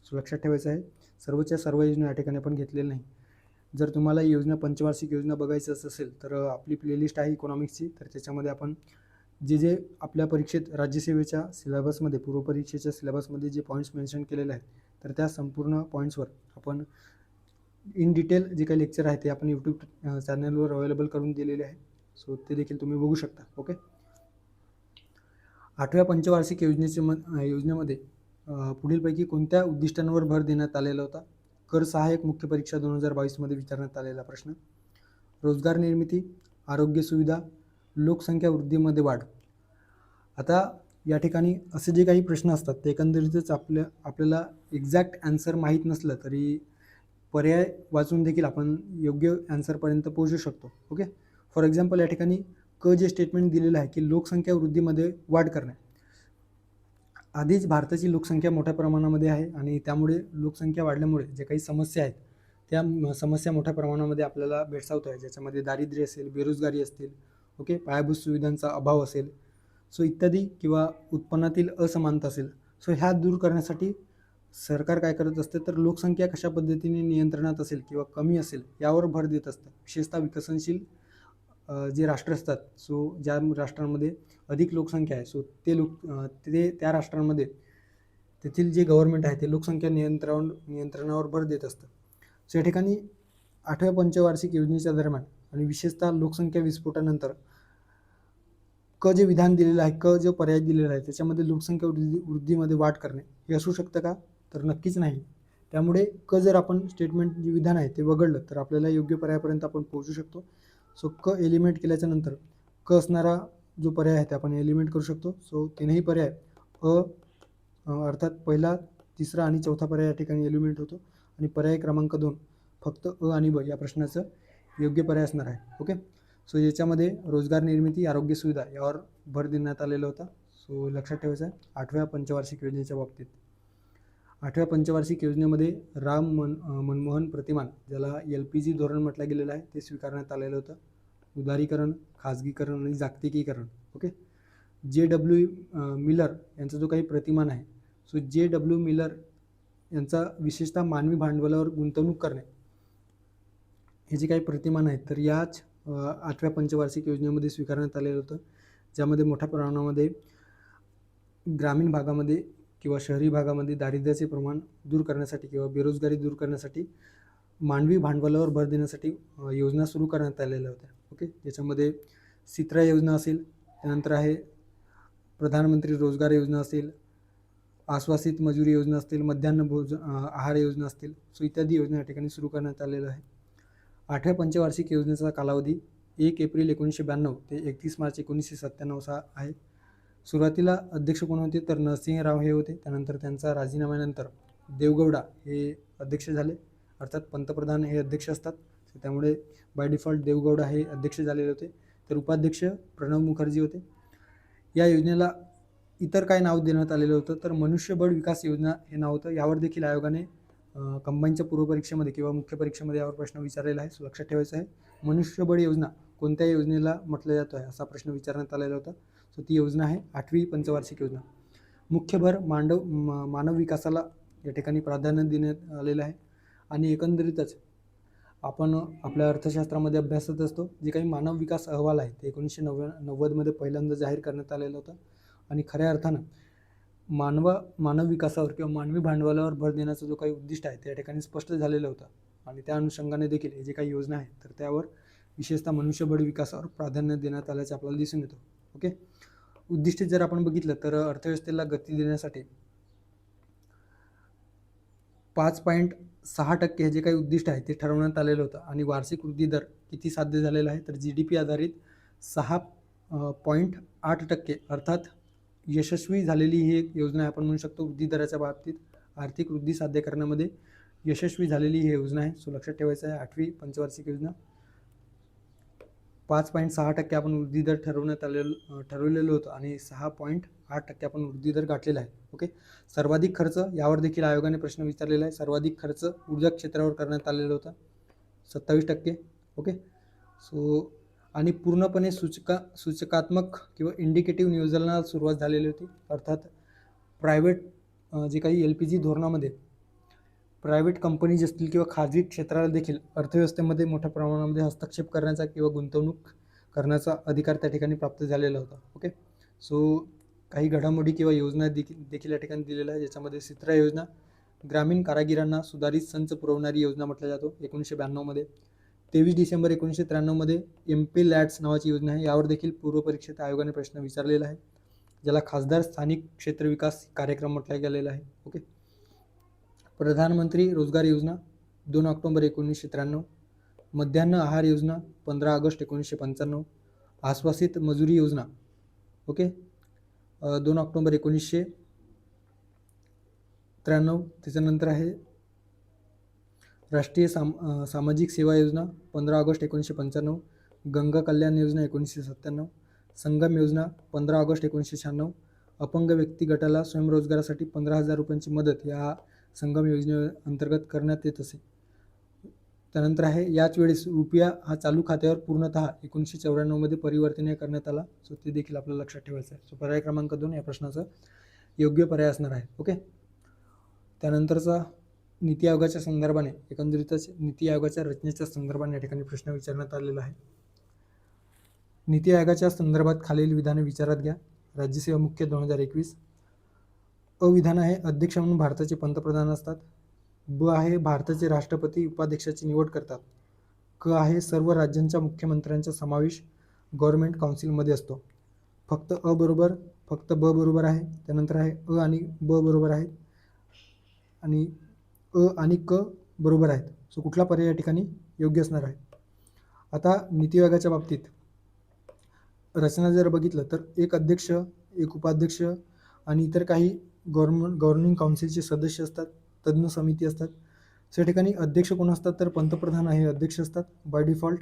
Speaker 1: सो लक्षात ठेवायचं आहे सर्वच्या सर्व योजना या ठिकाणी आपण घेतलेल्या नाही. जर तुम्हाला योजना पंचवार्षिक योजना बघायचं असेल तर आपली प्लेलिस्ट आहे इकॉनॉमिक्सची, तर त्याच्यामध्ये आपण जे आपल्या परीक्षेत राज्यसेवेच्या सिलेबसमध्ये पूर्वपरीक्षेच्या सिलेबसमध्ये जे पॉईंट्स मेन्शन केलेले आहेत तर त्या संपूर्ण पॉईंट्सवर आपण इन डिटेल जे काही लेक्चर आहे ते आपण यूट्यूब चॅनलवर अवेलेबल करून दिलेले आहे. सो ते देखील तुम्ही बघू शकता. ओके, 8व्या पंचवार्षिक योजनेमध्ये पुढीलपैकी कोणत्या उद्दिष्टांवर भर देण्यात आलेला होता? कर सहाय्यक मुख्य परीक्षा 2022मध्ये विचारण्यात आलेला प्रश्न. रोजगार निर्मिती, आरोग्य सुविधा, लोकसंख्या वृद्धीमध्ये वाढ. आता या ठिकाणी असे जे काही प्रश्न असतात ते एकंदरीतच आपल्याला एक्झॅक्ट ॲन्सर माहीत नसलं तरी पर्याय वाचून देखील आपण योग्य ॲन्सरपर्यंत पोहोचू शकतो. ओके, फॉर एक्झाम्पल या ठिकाणी जे स्टेटमेंट दिलेलं आहे की लोकसंख्या वृद्धीमध्ये वाढ करणे. आधीच भारताची लोकसंख्या मोठ्या प्रमाणामध्ये आहे आणि त्यामुळे लोकसंख्या वाढल्यामुळे जे काही समस्या आहेत त्या समस्या मोठ्या प्रमाणामध्ये आपल्याला भेडसावत आहे, ज्याच्यामध्ये दारिद्र्य असेल, बेरोजगारी असतील, ओके, पायाभूत सुविधांचा अभाव असेल, सो इत्यादी, किंवा उत्पन्नातील असमानता असेल. सो ह्या दूर करण्यासाठी सरकार काय करत असते तर लोकसंख्या कशा पद्धतीने नियंत्रणात असेल किंवा कमी असेल यावर भर देत असतं. विशेषतः विकसनशील जे राष्ट्र असतात, सो ज्या राष्ट्रांमध्ये अधिक लोकसंख्या आहे सो ते त्या राष्ट्रांमध्ये तेथील जे गव्हर्नमेंट आहे ते लोकसंख्या नियंत्रणावर भर देत असतं. सो या ठिकाणी 8व्या पंचवार्षिक योजनेच्या दरम्यान आणि विशेषतः लोकसंख्या विस्फोटानंतर जे विधान दिलेलं आहे, जो पर्याय दिलेला आहे त्याच्यामध्ये लोकसंख्या वृद्धीमध्ये वाढ करणे हे असू शकतं का? तर नक्कीच नाही. त्यामुळे जर आपण स्टेटमेंट जे विधान आहे ते वगळलं तर आपल्याला योग्य पर्यायापर्यंत आपण पोहोचू शकतो. सो एलिमेंट केल्याच्या नंतर असणारा जो पर्याय आहे ते आपण एलिमेंट करू शकतो. सो तीनही पर्याय अर्थात पहिला, तिसरा आणि चौथा पर्याय या ठिकाणी एलिमेंट होतो आणि पर्याय क्रमांक 2 फक्त आणि ब या प्रश्नाचं योग्य पर्याय असणार आहे. ओके, सो याच्यामध्ये रोजगार निर्मिती, आरोग्य सुविधा यावर भर देण्यात आलेला होता. सो लक्षात ठेवायचं आहे 8व्या पंचवार्षिक योजनेच्या बाबतीत. 8व्या पंचवार्षिक योजनेमध्ये मनमोहन प्रतिमान, ज्याला LPG धोरण म्हटलं गेलेलं आहे, ते स्वीकारण्यात आलेलं होतं. उदारीकरण, खाजगीकरण आणि जागतिकीकरण. ओके, JW मिलर यांचा जो काही प्रतिमान आहे, सो JW मिलर यांचा विशेषतः मानवी भांडवलावर गुंतवणूक करणे हे जे काही प्रतिमान आहेत तर याच 8व्या पंचवार्षिक योजनेमध्ये स्वीकारण्यात आलेलं होतं, ज्यामध्ये मोठ्या प्रमाणामध्ये ग्रामीण भागामध्ये किंवा शहरी भागामध्ये दारिद्र्याचे प्रमाण दूर करण्यासाठी किंवा बेरोजगारी दूर करण्यासाठी मानवी भांडवलावर भर देण्यासाठी योजना सुरू करण्यात आलेल्या होत्या. ओके, ज्याच्यामध्ये सित्रा योजना असेल, त्यानंतर आहे प्रधानमंत्री रोजगार योजना असेल, आश्वासित मजुरी योजना असतील, मध्यान्ह आहार योजना असतील, सो इत्यादी योजना या ठिकाणी सुरू करण्यात आलेल्या आहे. 8व्या पंचवार्षिक योजनेचा कालावधी 1 एप्रिल 1992 ते 31 मार्च 1997 असा आहे. सुरुवातीला अध्यक्ष कोण होते तर नरसिंह राव हे होते. त्यानंतर त्यांचा राजीनाम्यानंतर देवगौडा हे अध्यक्ष झाले, अर्थात पंतप्रधान हे अध्यक्ष असतात, त्यामुळे बाय डिफॉल्ट देवगौडा हे अध्यक्ष झालेले होते. तर उपाध्यक्ष प्रणव मुखर्जी होते. या योजनेला इतर काय नाव देण्यात आलेलं होतं तर मनुष्यबळ विकास योजना हे नाव होतं. यावर देखील आयोगाने कंबाईनच्या पूर्वपरीक्षेमध्ये किंवा मुख्य परीक्षेमध्ये यावर प्रश्न विचारलेला आहे, सो लक्षात ठेवायचं आहे. मनुष्यबळ योजना कोणत्या योजनेला म्हटलं जातं आहे असा प्रश्न विचारण्यात आलेला होता. सो ती योजना आहे 8वी पंचवार्षिक योजना. मुख्य भर मानव विकासाला या ठिकाणी प्राधान्य देण्यात आलेलं आहे. आणि एकंदरीतच आपण आपल्या अर्थशास्त्रामध्ये अभ्यासत असतो, जे काही मानव विकास अहवाल आहे ते 1990मध्ये पहिल्यांदा जाहीर करण्यात आलेलं होतं. आणि खऱ्या अर्थानं मानव विकासावर किंवा मानवी भांडवलावर भर देण्याचा जो काही उद्दिष्ट आहे त्या ठिकाणी स्पष्ट झालेलं होतं. आणि त्या अनुषंगाने देखील हे जे काही योजना आहे तर त्यावर विशेषतः मनुष्यबळ विकासावर प्राधान्य देण्यात आल्याचे आपल्याला दिसून येतं. ओके, उद्दिष्ट जर आपण बघितलं तर अर्थव्यवस्थेला गती देण्यासाठी 5.6% हे जे काही उद्दिष्ट आहे ते ठरवण्यात आलेलं होतं. आणि वार्षिक वृद्धी दर किती साध्य झालेला आहे तर GDP आधारित 6.8% अर्थात यशस्वी झालेली ही एक योजना आहे. आपण म्हणू शकतो वृद्धी दराच्या बाबतीत आर्थिक वृद्धी साध्य करण्यामध्ये यशस्वी झालेली ही योजना आहे. सो लक्षात ठेवायचं आहे 8वी पंचवार्षिक योजना 5.6% आपण वृद्धी दर ठरवलेलं होतं आणि 6.8% आपण वृद्धी दर गाठलेला आहे. ओके, सर्वाधिक खर्च यावर देखील आयोगाने प्रश्न विचारलेला आहे. सर्वाधिक खर्च ऊर्जा क्षेत्रावर करण्यात आलेला होता 27%. ओके, सो आणि पूर्णपणे सूचकात्मक किंवा इंडिकेटिव्ह नियोजनाला सुरुवात झालेली होती. अर्थात प्रायव्हेट जे काही LPG धोरणामध्ये प्रायव्हेट कंपनीज असतील किंवा खाजगी क्षेत्राला देखील अर्थव्यवस्थेमध्ये मोठ्या प्रमाणामध्ये हस्तक्षेप करण्याचा किंवा गुंतवणूक करण्याचा अधिकार त्या ठिकाणी प्राप्त झालेला होता. ओके, सो काही घडामोडी किंवा योजना देखील या ठिकाणी दिलेल्या आहे, ज्याच्यामध्ये सित्रा योजना ग्रामीण कारागिरांना सुधारित संच पुरवणारी योजना म्हटला जातो 1992मध्ये. 23 डिसेंबर 1993मध्ये MP-LADS नावाची योजना आहे. यावर देखील पूर्वपरीक्षेत आयोगाने प्रश्न विचारलेला आहे, ज्याला खासदार स्थानिक क्षेत्र विकास कार्यक्रम म्हटला गेलेला आहे. ओके, प्रधानमंत्री रोजगार योजना 2 ऑक्टोबर 1993, मध्यान्ह आहार योजना 15 ऑगस्ट 1995, आश्वासित मजुरी योजना ओके 2 ऑक्टोबर 1993. त्याच्यानंतर आहे राष्ट्रीय सामाजिक सेवा योजना 15 ऑगस्ट 1995, गंगा कल्याण योजना 1997, संगम योजना 15 ऑगस्ट 1996, अपंग व्यक्ती गटाला स्वयंरोजगारासाठी 15,000 रुपयांची मदत या संगम योजनेअंतर्गत करण्यात येत असे. त्यानंतर आहे याच वेळेस रुपया हा चालू खात्यावर पूर्णतः 1994मध्ये परिवर्तनीय करण्यात आला. सो ते देखील आपल्याला लक्षात ठेवायचं आहे. सो पर्याय क्रमांक 2 या प्रश्नाचा योग्य पर्याय असणार आहे. ओके, त्यानंतरचा नीती आयोगाच्या संदर्भाने एकंदरीतच नीती आयोगाच्या रचनेच्या संदर्भाने या ठिकाणी प्रश्न विचारण्यात आलेला आहे. नीती आयोगाच्या संदर्भात खालील विधाने विचारात घ्या. राज्यसेवा मुख्य 2021. अविधान आहे अध्यक्ष म्हणून भारताचे पंतप्रधान असतात. ब आहे भारताचे राष्ट्रपती उपाध्यक्षाची निवड करतात. क आहे सर्व राज्यांच्या मुख्यमंत्र्यांचा समावेश गव्हर्नमेंट काउन्सिलमध्ये असतो. फक्त ब बरोबर आहे. त्यानंतर आहे अ आणि ब बरोबर आहेत आणि अ आणि क बरोबर आहेत. सो कुठला पर्याय या ठिकाणी योग्य असणार आहे. आता नीती आयोगाच्या बाबतीत रचना जर बघितलं तर एक अध्यक्ष, एक उपाध्यक्ष आणि इतर काही गव्हर्निंग काउन्सिलचे सदस्य असतात, तज्ज्ञ समिती असतात. त्या ठिकाणी अध्यक्ष कोण असतात तर पंतप्रधान हे अध्यक्ष असतात बाय डिफॉल्ट.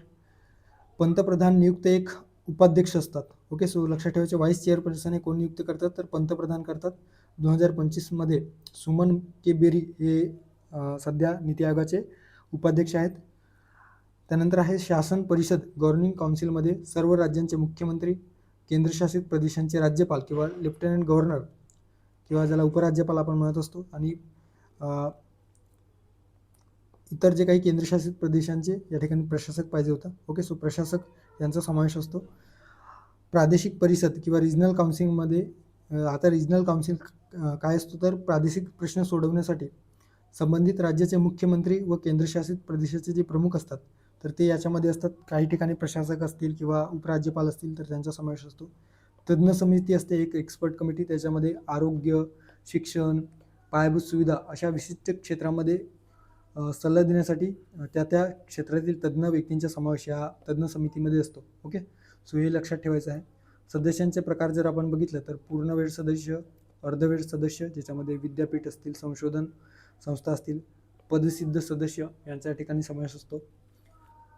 Speaker 1: पंतप्रधान नियुक्त एक उपाध्यक्ष असतात. ओके, सो लक्षात ठेवायचे व्हाईस चेअरपर्सन हे कोण नियुक्त करतात तर पंतप्रधान करतात. 2025मध्ये सुमन के बेरी हे सध्या नीती आयोगाचे उपाध्यक्ष आहेत. त्यानंतर आहे शासन परिषद गव्हर्निंग काउन्सिलमध्ये सर्व राज्यांचे मुख्यमंत्री, केंद्रशासित प्रदेशांचे राज्यपाल किंवा लेफ्टनंट गव्हर्नर किंवा ज्याला उपराज्यपाल आपण म्हणत असतो आणि इतर जे काही केंद्रशासित प्रदेशांचे या ठिकाणी प्रशासक पाहिजे होता. ओके, सो प्रशासक यांचा समावेश असतो. प्रादेशिक परिषद किंवा रिजनल काउन्सिलमध्ये आता रिजनल काउन्सिल काय असतो तर प्रादेशिक प्रश्न सोडवण्यासाठी संबंधित राज्याचे मुख्यमंत्री व केंद्रशासित प्रदेशाचे जे प्रमुख असतात तर ते याच्यामध्ये असतात. काही ठिकाणी प्रशासक असतील किंवा उपराज्यपाल असतील तर त्यांचा समावेश असतो. तज्ज्ञ समिती असते, एक एक्सपर्ट कमिटी, त्याच्यामध्ये आरोग्य, शिक्षण, पायाभूत सुविधा अशा विशिष्ट क्षेत्रामध्ये सल्ला देण्यासाठी त्या त्या क्षेत्रातील तज्ज्ञ व्यक्तींचा समावेश या तज्ज्ञ समितीमध्ये असतो. ओके, सो हे लक्षात ठेवायचं आहे. सदस्यांचे प्रकार जर आपण बघितलं तर पूर्णवेळ सदस्य, अर्धवेळ सदस्य, ज्याच्यामध्ये विद्यापीठ असतील, संशोधन संस्था असतील, पदसिद्ध सदस्य यांच्या ठिकाणी समावेश असतो.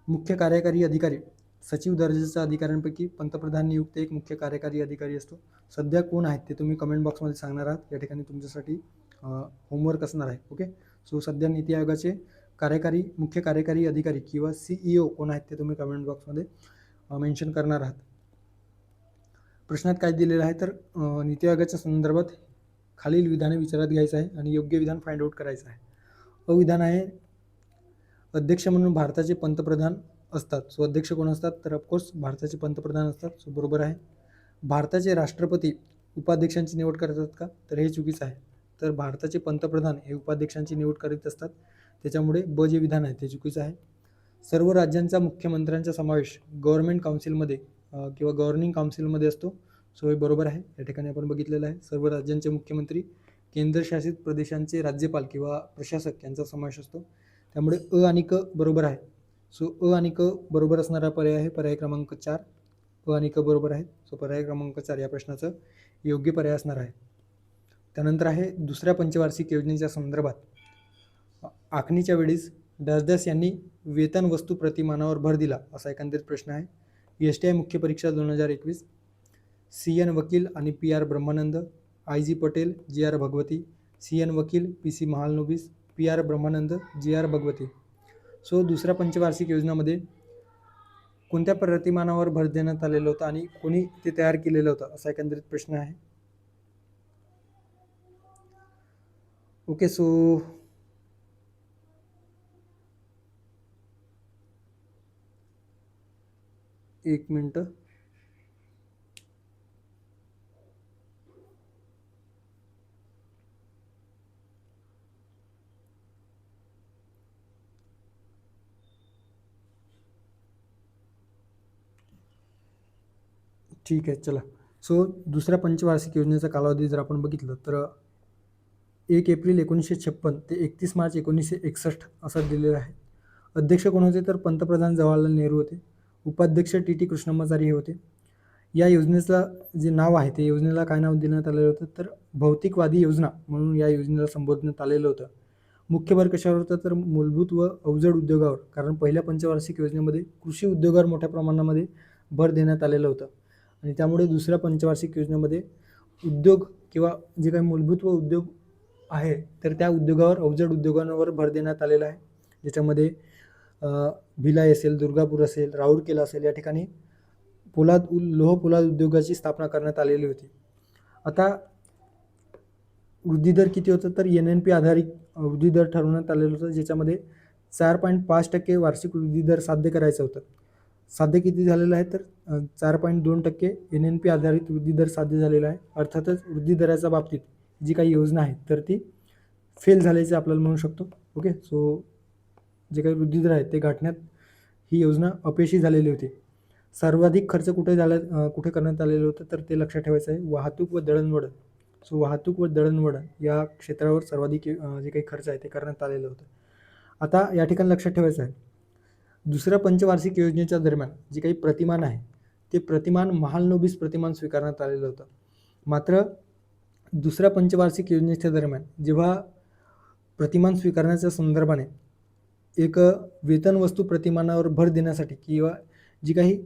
Speaker 1: मुख्य कार्यकारी अधिकारी, सचिव दर्जाच्या अधिकाऱ्यांपैकी पंतप्रधान नियुक्त एक मुख्य कार्यकारी अधिकारी असतो. सध्या कोण आहेत ते तुम्ही कमेंट बॉक्समध्ये सांगणार आहात. या ठिकाणी तुमच्यासाठी होमवर्क असणार आहे. ओके, सो सध्या नीती आयोगाचे मुख्य कार्यकारी अधिकारी किंवा CEO कोण आहेत ते तुम्ही कमेंट बॉक्समध्ये मेन्शन करणार आहात. प्रश्नात काय दिलेलं आहे तर नीती आयोगाच्या संदर्भात खालील विधाने विचारात घ्यायचं आहे आणि योग्य विधान फाइंड आउट करायचं आहे. अविधान आहे, अध्यक्ष म्हणून भारताचे पंतप्रधान असतात. सो अध्यक्ष कोण असतात तर ऑफकोर्स भारताचे पंतप्रधान असतात. सो बरोबर आहे. भारताचे राष्ट्रपती उपाध्यक्षांची निवड करतात का तर हे चुकीचं आहे. तर भारताचे पंतप्रधान हे उपाध्यक्षांची निवड करीत असतात. त्याच्यामुळे ब जे विधान आहे ते चुकीचं आहे. सर्व राज्यांचा मुख्यमंत्र्यांचा समावेश गव्हर्नमेंट काउन्सिलमध्ये किंवा गव्हर्निंग काउन्सिलमध्ये असतो. सो हे बरोबर आहे. या ठिकाणी आपण बघितलेलं आहे सर्व राज्यांचे मुख्यमंत्री, केंद्रशासित प्रदेशांचे राज्यपाल किंवा प्रशासक यांचा समावेश असतो. त्यामुळे अ आणि क बरोबर आहे. सो अ आणि क बरोबर असणारा पर्याय आहे पर्याय क्रमांक 4. अ आणि क बरोबर आहे. सो पर्याय क्रमांक 4 या प्रश्नाचं योग्य पर्याय असणार आहे. त्यानंतर आहे दुसऱ्या पंचवार्षिक योजनेच्या संदर्भात आखणीच्या वेळीस दास यांनी वेतन वस्तू प्रतिमानावर भर दिला असा एकंदरीत प्रश्न आहे. STI मुख्य परीक्षा 2021, CN वकील आणि PR ब्रह्मानंद, IG Patel, JR Bhagwati, CN वकील, PC महालनोबिस, PR ब्रह्मानंद, JR भगवती. सो दुसऱ्या पंचवार्षिक योजनेमध्ये कोणत्या प्रतिमानावर भर देण्यात आलेलं होतं आणि कोणी ते तयार केलेलं होतं असा एकंदरीत प्रश्न आहे. ओके, सो एक मिनटं. ठीक आहे, चला. सो दुसऱ्या पंचवार्षिक योजनेचा कालावधी जर आपण बघितलं तर 1 एप्रिल 1956 ते 31 मार्च 1961 असा दिलेला आहे. अध्यक्ष कोण होते तर पंतप्रधान जवाहरलाल नेहरू होते. उपाध्यक्ष TT कृष्णमाचारी हे होते. या योजनेचं जे नाव आहे ते योजनेला काय नाव देण्यात आलेलं होतं तर भौतिकवादी योजना म्हणून या योजनेला संबोधण्यात आलेलं होतं. मुख्य भर कशावर होतं तर मूलभूत व अवजड उद्योगावर, कारण पहिल्या पंचवार्षिक योजनेमध्ये कृषी उद्योगावर मोठ्या प्रमाणामध्ये भर देण्यात आलेलं होतं आणि त्यामुळे दुसऱ्या पंचवार्षिक योजनेमध्ये उद्योग किंवा जे काही मूलभूत व उद्योग आहे तर त्या उद्योगावर, अवजड उद्योगांवर भर देण्यात आलेला आहे. ज्याच्यामध्ये भिलाई असेल, दुर्गापूर असेल, राऊरकेला असेल या ठिकाणी लोह पोलाद उद्योगाची स्थापना करण्यात आलेली होती. आता वृद्धी दर किती होतं तर NNP आधारित वृद्धी दर ठरवण्यात आलेलं होतं, ज्याच्यामध्ये 4.5% वार्षिक वृद्धी दर साध्य करायचं होतं. साध्य किती झालेलं आहे तर 4.2% NNP आधारित वृद्धी दर साध्य झालेला आहे. अर्थातच वृद्धी दराच्या बाबतीत जी काही योजना आहे तर ती फेल झाल्याचे आपल्याला म्हणू शकतो. ओके, सो जे काही वृद्धी दर आहेत ते गाठण्यात ही योजना अपयशी झालेली होती. सर्वाधिक खर्च कुठे करण्यात आलेलं होतं तर ते लक्षात ठेवायचं आहे वाहतूक व दळणवळण. सो वाहतूक व दळणवळण या क्षेत्रावर सर्वाधिक जे काही खर्च आहे ते करण्यात आलेलं होतं. आता या ठिकाणी लक्षात ठेवायचं आहे दुसऱ्या पंचवार्षिक योजनेच्या दरम्यान जे काही प्रतिमान आहे ते प्रतिमान महालनोबिस प्रतिमान स्वीकारण्यात आलेलं होतं. मात्र दुसऱ्या पंचवार्षिक योजनेच्या दरम्यान जेव्हा प्रतिमान स्वीकारण्याच्या संदर्भाने एक वेतन वस्तू प्रतिमानावर भर देण्यासाठी किंवा जी काही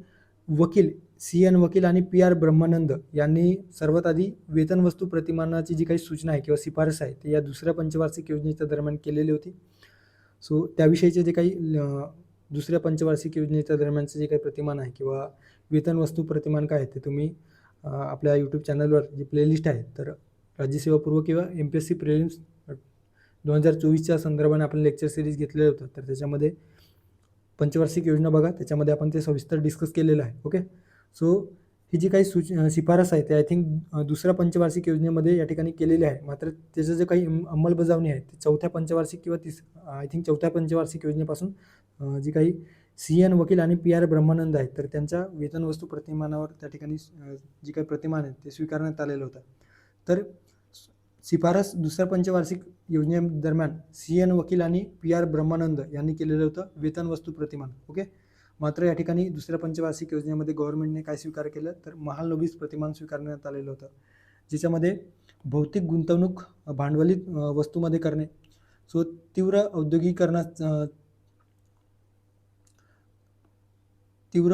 Speaker 1: वकील CN वकील आणि PR ब्रह्मानंद यांनी सर्वात आधी वेतन वस्तू प्रतिमानाची जी काही सूचना आहे किंवा शिफारस आहे ते या दुसऱ्या पंचवार्षिक योजनेच्या दरम्यान केलेली होती. सो त्याविषयीचे जे काही दुसऱ्या पंचवार्षिक योजनेच्या दरम्यानचे जे काही प्रतिमान आहे किंवा वेतन वस्तू प्रतिमान काय आहे ते तुम्ही आपल्या YouTube चॅनलवर जी प्लेलिस्ट आहे तर राज्यसेवा पूर्व किंवा MPSC प्रिलिम्स 2024च्या संदर्भाने आपण लेक्चर सिरीज घेतलेलं होतं तर त्याच्यामध्ये पंचवार्षिक योजना बघा, त्याच्यामध्ये आपण ते सविस्तर डिस्कस केलेलं आहे. ओके, सो ही जी काही शिफारस आहे ते आय थिंक दुसऱ्या पंचवार्षिक योजनेमध्ये या ठिकाणी केलेली आहे. मात्र त्याचं जे काही अंमलबजावणी आहे ते चौथ्या पंचवार्षिक किंवा आय थिंक चौथ्या पंचवार्षिक योजनेपासून जी काही CN वकील आणि PR ब्रह्मानंद आहेत, तर त्यांच्या वेतन वस्तू प्रतिमानावर त्या ठिकाणी जी काही प्रतिमान आहे ते स्वीकारण्यात आलेलं होतं. तर शिफारस दुसऱ्या पंचवार्षिक योजनेदरम्यान CN वकील आणि PR ब्रह्मानंद यांनी केलेलं होतं वेतन वस्तू प्रतिमान. ओके. मात्र या ठिकाणी दुसऱ्या पंचवार्षिक योजनेमध्ये गव्हर्नमेंटने काय स्वीकार केलं, तर महालनोबिस प्रतिमान स्वीकारण्यात आलेलं होतं, ज्याच्यामध्ये भौतिक गुंतवणूक भांडवली वस्तूमध्ये करणे, सो तीव्र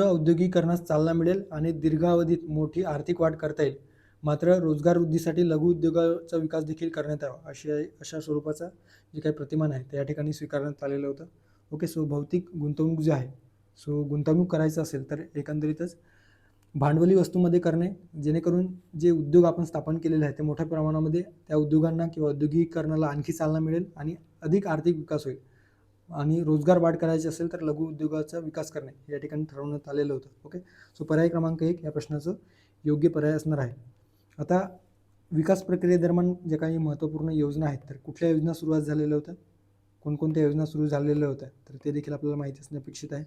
Speaker 1: औद्योगिकरणास चालना मिळेल आणि दीर्घावधीत मोठी आर्थिक वाढ करता येईल. मात्र रोजगार वृद्धीसाठी लघु उद्योगाचा विकास देखील करण्यात यावा अशा स्वरूपाचा जे काही प्रतिमान आहे ते या ठिकाणी स्वीकारण्यात आलेलं होतं. ओके. सो भौतिक गुंतवणूक जी आहे, सो गुंतवणूक करायचं असेल तर एकंदरीतच भांडवली वस्तूमध्ये करणे, जेणेकरून जे उद्योग आपण स्थापन केलेले आहे ते मोठ्या प्रमाणामध्ये त्या उद्योगांना किंवा औद्योगिकीकरणाला आणखी चालना मिळेल आणि अधिक आर्थिक विकास होईल. आणि रोजगार वाढ करायची असेल तर लघु उद्योगाचा विकास करणे या ठिकाणी ठरवण्यात आलेलं होतं. ओके. सो पर्याय क्रमांक 1 या प्रश्नाचं योग्य पर्याय असणार आहे. आता विकास प्रक्रियेदरम्यान जे काही महत्त्वपूर्ण योजना आहेत, तर कुठल्या योजना सुरुवात झालेल्या होत्या, कोणकोणत्या योजना सुरू झालेल्या होत्या, तर ते देखील आपल्याला माहिती असणे अपेक्षित आहे.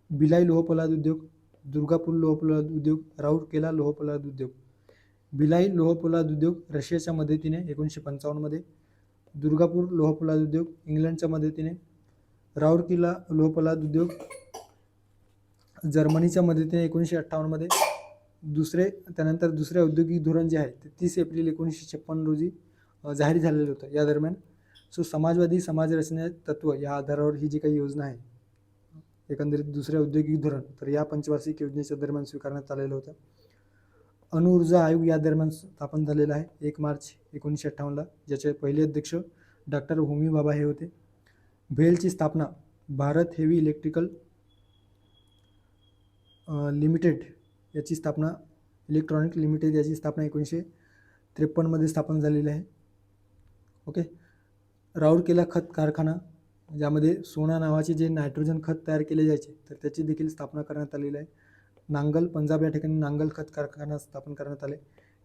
Speaker 1: भिलाई लोहपोलाद उद्योग, दुर्गापूर लोहपोलाद उद्योग, राऊरकेला लोहपोलाद उद्योग. भिलाई लोहपोलाद उद्योग रशियाच्या मदतीने 1955 मध्ये, दुर्गापूर लोहपोलाद उद्योग इंग्लंडच्या मदतीने, राऊरकेला लोहपोलाद उद्योग जर्मनीच्या मदतीने 1958 मध्ये, त्यानंतर दुसरे औद्योगिक धोरण जे आहे ते 30 एप्रिल 1956 रोजी जाहीर झालेलं होतं या दरम्यान. सो समाजवादी समाज रचना तत्व या आधारावर ही जी काही योजना आहे, एकंदरीत दुसरे औद्योगिक धोरण, तर या पंचवार्षिक योजनेच्या दरम्यान स्वीकारण्यात आलेलं होतं. अणुऊर्जा आयोग या दरम्यान स्थापन झालेला आहे 1 मार्च 1958ला, ज्याचे पहिले अध्यक्ष डॉक्टर होमी भाभा हे होते. भेलची स्थापना भारत हेवी इलेक्ट्रिकल लिमिटेड याची स्थापना, इलेक्ट्रॉनिक लिमिटेड याची स्थापना 1953 मध्ये स्थापन झालेली आहे. ओके. राऊरकेला खत कारखाना, ज्यामध्ये सोना नावाचे जे नायट्रोजन खत तयार केले जायचे, तर त्याची देखील स्थापना करण्यात आलेली आहे. नांगल पंजाब या ठिकाणी नांगल खत कारखाना स्थापन करण्यात आले.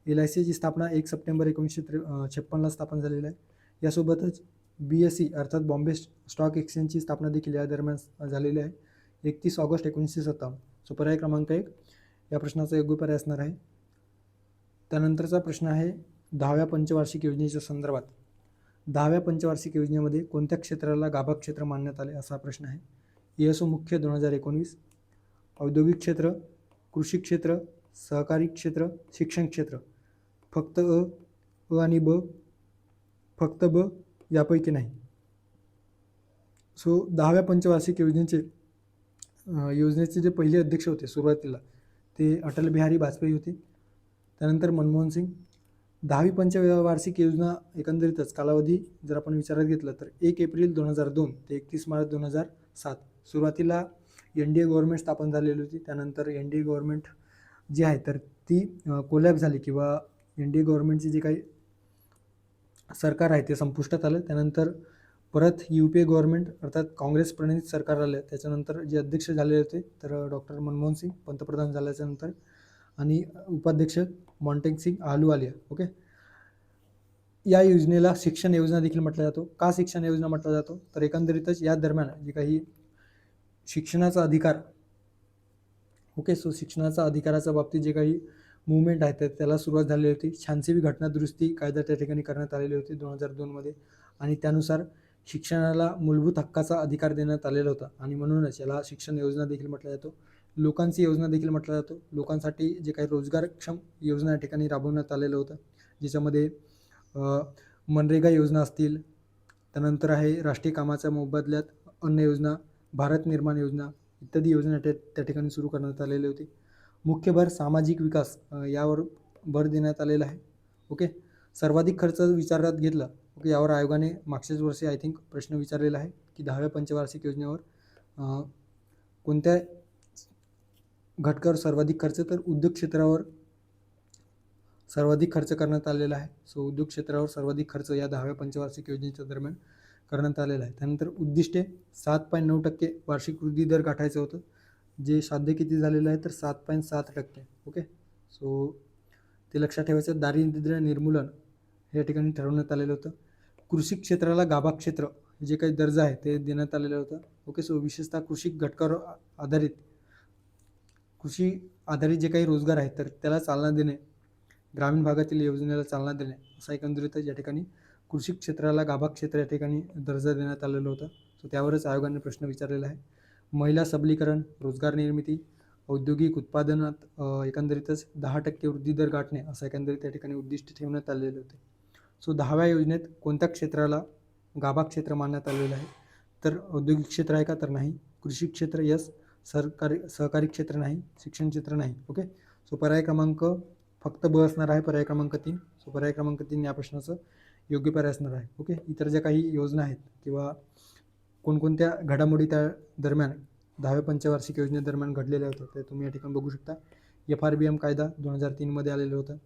Speaker 1: LICची स्थापना 1 सप्टेंबर 1956ला स्थापन झालेली आहे. यासोबतच BSE अर्थात बॉम्बे स्टॉक एक्सचेंजची स्थापना देखील या दरम्यान झालेली आहे 31 ऑगस्ट 1957. सो पर्याय क्रमांक 1 या प्रश्नाचा योग्य पर्याय असणार आहे. त्यानंतरचा प्रश्न आहे 10व्या पंचवार्षिक योजनेच्या संदर्भात. 10व्या पंचवार्षिक योजनेमध्ये कोणत्या क्षेत्राला गाभा क्षेत्र मानण्यात आले असा प्रश्न आहे. ESO मुख्य 2019, औद्योगिक क्षेत्र, कृषी क्षेत्र, सहकारी क्षेत्र, शिक्षण क्षेत्र. फक्त अ आणि ब, फक्त ब, यापैकी नाही. सो 10व्या पंचवार्षिक योजनेचे जे पहिले अध्यक्ष होते सुरुवातीला ते अटल बिहारी वाजपेयी होते, त्यानंतर मनमोहन सिंग. 10वी पंचवार्षिक योजना एकंदरीतच कालावधी जर आपण विचारात घेतलं तर 1 एप्रिल 2002 ते 31 मार्च 2007. सुरुवातीला NDA गव्हर्नमेंट स्थापन झालेली होती. त्यानंतर NDA गव्हर्नमेंट जी आहे तर ती कोलॅप्स झाली किंवा NDA गव्हर्नमेंटची जी काही सरकार आहे ते संपुष्टात आलं. त्यानंतर परत UPA गव्हर्नमेंट अर्थात काँग्रेस प्रणित सरकार आलं. त्याच्यानंतर जे अध्यक्ष झाले होते तर डॉक्टर मनमोहन सिंग पंतप्रधान झाल्याच्यानंतर, आणि उपाध्यक्ष मॉन्टेग सिंग अहलुवालिया. ओके. या योजनेला शिक्षण योजना देखील म्हटलं जातो. का शिक्षण योजना म्हटलं जातो, तर एकंदरीतच या दरम्यान जे काही शिक्षणाचा अधिकार, ओके, सो शिक्षणाचा अधिकाराच्या बाबतीत जे काही मुवमेंट आहे तर त्याला सुरुवात झालेली होती. 86वी घटना दुरुस्ती कायदा त्या ठिकाणी करण्यात आलेली होती 2002 मध्ये, आणि त्यानुसार शिक्षणाला मूलभूत हक्काचा अधिकार देण्यात आलेला होता, आणि म्हणूनच याला शिक्षण योजना देखील म्हटलं जातो. लोकांची योजना देखील म्हटलं जातो. लोकांसाठी जे काही रोजगारक्षम योजना या ठिकाणी राबवण्यात आलेलं होतं, ज्याच्यामध्ये मनरेगा योजना असतील, त्यानंतर आहे राष्ट्रीय कामाच्या मोबदल्यात अन्न योजना, भारत निर्माण योजना इत्यादी योजना त्या ठिकाणी सुरू करण्यात आलेली होती. मुख्य भर सामाजिक विकास यावर भर देण्यात आलेला आहे. ओके. सर्वाधिक खर्च विचारात घेतला, ओके, यावर आयोगाने मागच्याच वर्षी आय थिंक प्रश्न विचारलेला आहे की 10व्या पंचवार्षिक योजनेवर कोणत्या घटकावर सर्वाधिक खर्च, तर उद्योग क्षेत्रावर सर्वाधिक खर्च करण्यात आलेला आहे. सो उद्योग क्षेत्रावर सर्वाधिक खर्च या 10व्या पंचवार्षिक योजनेच्या दरम्यान करण्यात आलेला आहे. त्यानंतर उद्दिष्टे 7.9% वार्षिक वृद्धी दर गाठायचं होतं, जे साध्य किती झालेलं आहे तर 7.7%. ओके. सो ते लक्षात ठेवायचं. दारिद्र्य निर्मूलन या ठिकाणी ठरवण्यात आलेलं होतं. कृषी क्षेत्राला गाभा क्षेत्र जे काही दर्जा आहे ते देण्यात आलेलं होतं. ओके. सो विशेषतः कृषी घटकावर आधारित जे काही रोजगार आहेत तर त्याला चालना देणे, ग्रामीण भागातील योजनेला चालना देणे, असा एकंदरीतच या ठिकाणी कृषी क्षेत्राला गाभा क्षेत्र या ठिकाणी दर्जा देण्यात आलेला होता. सो त्यावरच आयोगाने प्रश्न विचारलेला आहे. महिला सबलीकरण, रोजगार निर्मिती, औद्योगिक उत्पादनात एकंदरीतच 10% वृद्धी दर गाठणे, असं एकंदरीत या ठिकाणी उद्दिष्ट ठेवण्यात आलेले होते. सो 10व्या योजनेत कोणत्या क्षेत्राला गाभा क्षेत्र मानण्यात आलेलं आहे? तर औद्योगिक क्षेत्र आहे का? तर नाही. कृषी क्षेत्र यस. सहकारी क्षेत्र नाही. शिक्षण क्षेत्र नाही. ओके. सो पर्याय क्रमांक फक्त ब असणार आहे, पर्याय क्रमांक 3. सो पर्याय क्रमांक 3 या प्रश्नाचं योग्य पर्याय असणार आहे. ओके. इतर ज्या काही योजना आहेत किंवा कोणकोणत्या घडामोडी त्या दरम्यान 10व्या पंचवार्षिक योजनेदरम्यान घडलेल्या होत्या ते तुम्ही या ठिकाणी बघू शकता. FRBM कायदा 2003 आलेलं होतं.